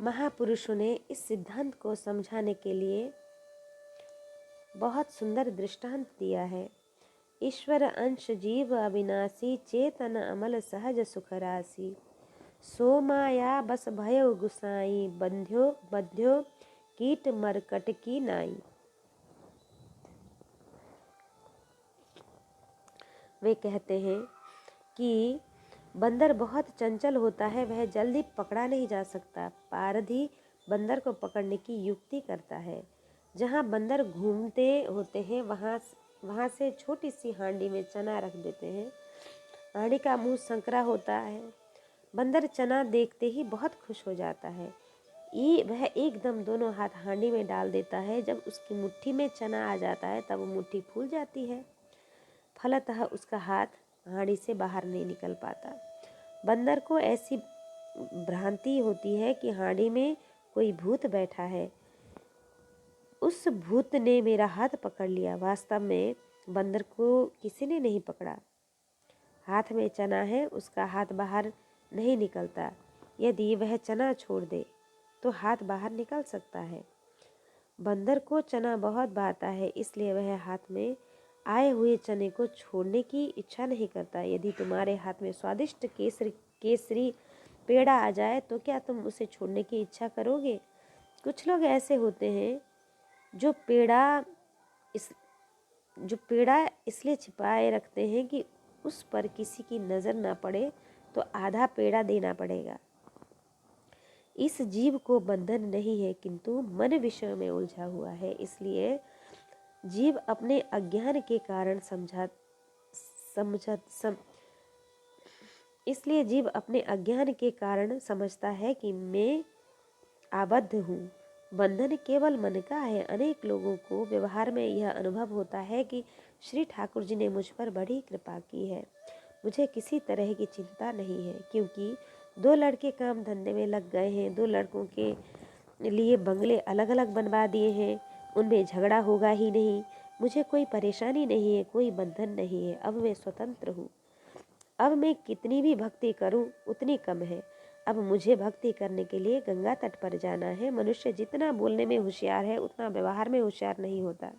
महापुरुषों ने इस सिद्धांत को समझाने के लिए बहुत सुंदर दृष्टांत दिया है। ईश्वर अंश जीव अविनाशी, चेतन अमल सहज सुख राशि। सो माया बस भयो गुसाई, बंध्यो बंध्यो कीट मरकट की नाई। वे कहते हैं कि बंदर बहुत चंचल होता है, वह जल्दी पकड़ा नहीं जा सकता। पारधी बंदर को पकड़ने की युक्ति करता है। जहाँ बंदर घूमते होते हैं वहाँ से छोटी सी हांडी में चना रख देते हैं। हांडी का मुंह संकरा होता है। बंदर चना देखते ही बहुत खुश हो जाता है। वह एकदम दोनों हाथ हांडी में डाल देता है। जब उसकी मुट्ठी में चना आ जाता है तब वो मुट्ठी फूल जाती है। फलतः उसका हाथ हांडी से बाहर नहीं निकल पाता। बंदर को ऐसी भ्रांति होती है कि हांडी में कोई भूत बैठा है, उस भूत ने मेरा हाथ पकड़ लिया। वास्तव में बंदर को किसी ने नहीं पकड़ा। हाथ में चना है, उसका हाथ बाहर नहीं निकलता। यदि वह चना छोड़ दे तो हाथ बाहर निकल सकता है। बंदर को चना बहुत भाता है, इसलिए वह हाथ में आए हुए चने को छोड़ने की इच्छा नहीं करता। यदि तुम्हारे हाथ में स्वादिष्ट केसरी पेड़ा आ जाए तो क्या तुम उसे छोड़ने की इच्छा करोगे? कुछ लोग ऐसे होते हैं जो पेड़ा इसलिए छिपाए रखते हैं कि उस पर किसी की नज़र ना पड़े तो आधा पेड़ा देना पड़ेगा। इस जीव को बंधन नहीं है, किंतु मन विषय में उलझा हुआ है। इसलिए जीव अपने अज्ञान के कारण समझता है कि मैं आबद्ध हूँ। बंधन केवल मन का है। अनेक लोगों को व्यवहार में यह अनुभव होता है कि श्री ठाकुर जी ने मुझ पर बड़ी कृपा की है, मुझे किसी तरह की चिंता नहीं है, क्योंकि 2 लड़के काम धंधे में लग गए हैं। 2 लड़कों के लिए बंगले अलग अलग बनवा दिए हैं, उनमें झगड़ा होगा ही नहीं। मुझे कोई परेशानी नहीं है, कोई बंधन नहीं है। अब मैं स्वतंत्र हूँ। अब मैं कितनी भी भक्ति करूँ उतनी कम है। अब मुझे भक्ति करने के लिए गंगा तट पर जाना है। मनुष्य जितना बोलने में होशियार है उतना व्यवहार में होशियार नहीं होता।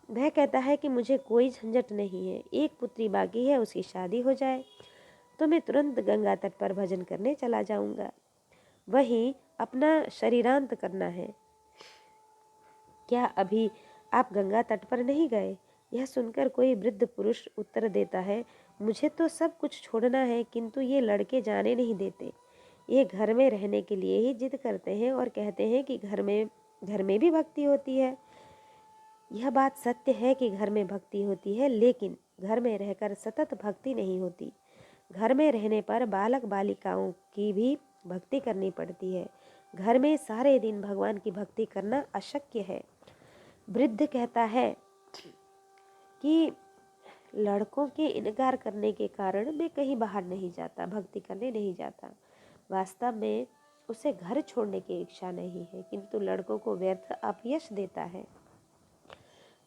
वह कहता है कि मुझे कोई झंझट नहीं है, एक पुत्री बाकी है, उसकी शादी हो जाए तो मैं तुरंत गंगा तट पर भजन करने चला जाऊंगा, वहीं अपना शरीरांत करना है। क्या अभी आप गंगा तट पर नहीं गए? यह सुनकर कोई वृद्ध पुरुष उत्तर देता है, मुझे तो सब कुछ छोड़ना है, किंतु ये लड़के जाने नहीं देते। ये घर में रहने के लिए ही जिद करते हैं और कहते हैं कि घर में भी भक्ति होती है। यह बात सत्य है कि घर में भक्ति होती है, लेकिन घर में रहकर सतत भक्ति नहीं होती। घर में रहने पर बालक बालिकाओं की भी भक्ति करनी पड़ती है। घर में सारे दिन भगवान की भक्ति करना अशक्य है। वृद्ध कहता है कि लड़कों के इनकार करने के कारण मैं कहीं बाहर नहीं जाता, भक्ति करने नहीं जाता। वास्तव में उसे घर छोड़ने की इच्छा नहीं है, किंतु लड़कों को व्यर्थ अपयश देता है।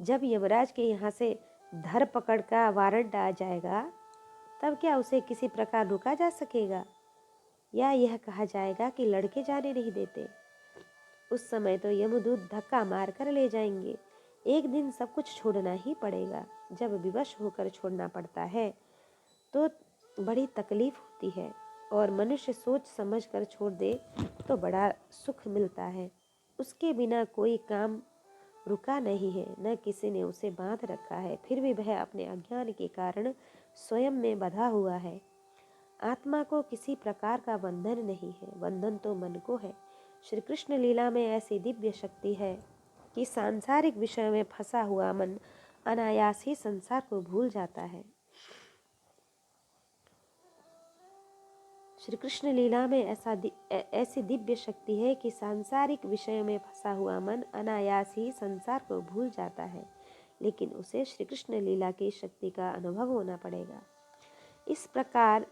जब यमराज के यहाँ से धर पकड़ का वारंट आ जाएगा तब क्या उसे किसी प्रकार रोका जा सकेगा, या यह कहा जाएगा कि लड़के जाने नहीं देते? उस समय तो यमदूत धक्का मार कर ले जाएंगे। एक दिन सब कुछ छोड़ना ही पड़ेगा। जब विवश होकर छोड़ना पड़ता है तो बड़ी तकलीफ होती है, और मनुष्य सोच समझ कर छोड़ दे तो बड़ा सुख मिलता है। उसके बिना कोई काम रुका नहीं है, न किसी ने उसे बांध रखा है, फिर भी वह अपने अज्ञान के कारण स्वयं में बंधा हुआ है। आत्मा को किसी प्रकार का बंधन नहीं है, बंधन तो मन को है। श्री कृष्ण लीला में ऐसी दिव्य शक्ति है कि सांसारिक विषय में फंसा हुआ मन अनायास ही संसार को भूल जाता है। श्री कृष्ण लीला में ऐसी दिव्य शक्ति है कि सांसारिक विषय में फंसा हुआ मन अनायास ही संसार को भूल जाता है, लेकिन उसे श्री कृष्ण लीला की शक्ति का अनुभव होना पड़ेगा। इस प्रकार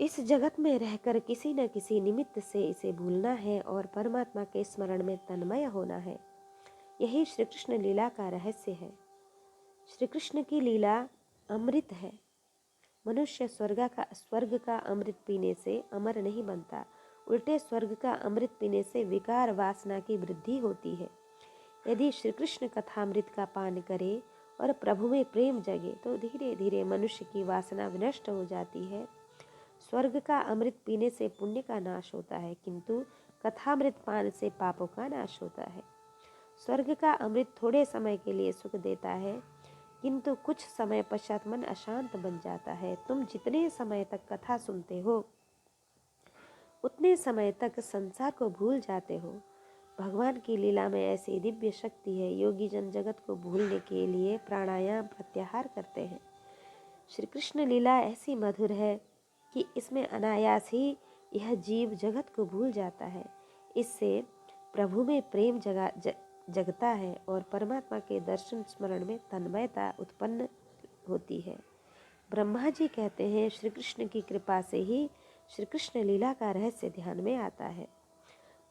इस जगत में रहकर किसी न किसी निमित्त से इसे भूलना है और परमात्मा के स्मरण में तन्मय होना है। यही श्री कृष्ण लीला का रहस्य है। श्री कृष्ण की लीला अमृत है। मनुष्य स्वर्ग का अमृत पीने से अमर नहीं बनता, उल्टे स्वर्ग का अमृत पीने से विकार वासना की वृद्धि होती है। यदि श्री कृष्ण कथामृत का पान करे और प्रभु में प्रेम जगे तो धीरे धीरे मनुष्य की वासना विनष्ट हो जाती है। स्वर्ग का अमृत पीने से पुण्य का नाश होता है, किंतु कथामृत पान से पापों का नाश होता है। स्वर्ग का अमृत थोड़े समय के लिए सुख देता है, किंतु कुछ समय पश्चात मन अशांत बन जाता है। तुम जितने समय तक कथा सुनते हो उतने समय तक संसार को भूल जाते हो। भगवान की लीला में ऐसी दिव्य शक्ति है, योगी जन जगत को भूलने के लिए प्राणायाम प्रत्याहार करते हैं। श्री कृष्ण लीला ऐसी मधुर है कि इसमें अनायास ही यह जीव जगत को भूल जाता है। इससे प्रभु में प्रेम जगता है और परमात्मा के दर्शन स्मरण में तन्मयता उत्पन्न होती है। ब्रह्मा जी कहते हैं, श्री कृष्ण की कृपा से ही श्री कृष्ण लीला का रहस्य ध्यान में आता है।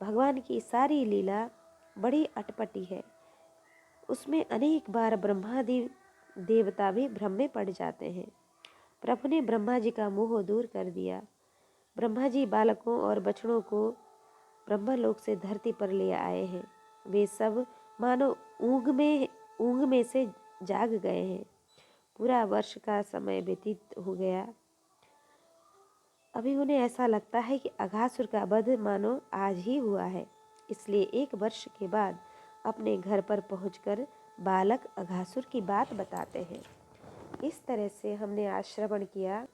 भगवान की सारी लीला बड़ी अटपटी है। उसमें अनेक बार ब्रह्मादि देवता भी भ्रम में पड़ जाते हैं। प्रभु ने ब्रह्मा जी का मोह दूर कर दिया। ब्रह्मा जी बालकों और बछड़ों को ब्रह्मलोक से धरती पर ले आए हैं। वे सब मानो ऊँग में से जाग गए हैं। पूरा वर्ष का समय व्यतीत हो गया। अभी उन्हें ऐसा लगता है कि अघासुर का वध मानो आज ही हुआ है। इसलिए एक वर्ष के बाद अपने घर पर पहुंचकर बालक अघासुर की बात बताते हैं। इस तरह से हमने आज श्रवण किया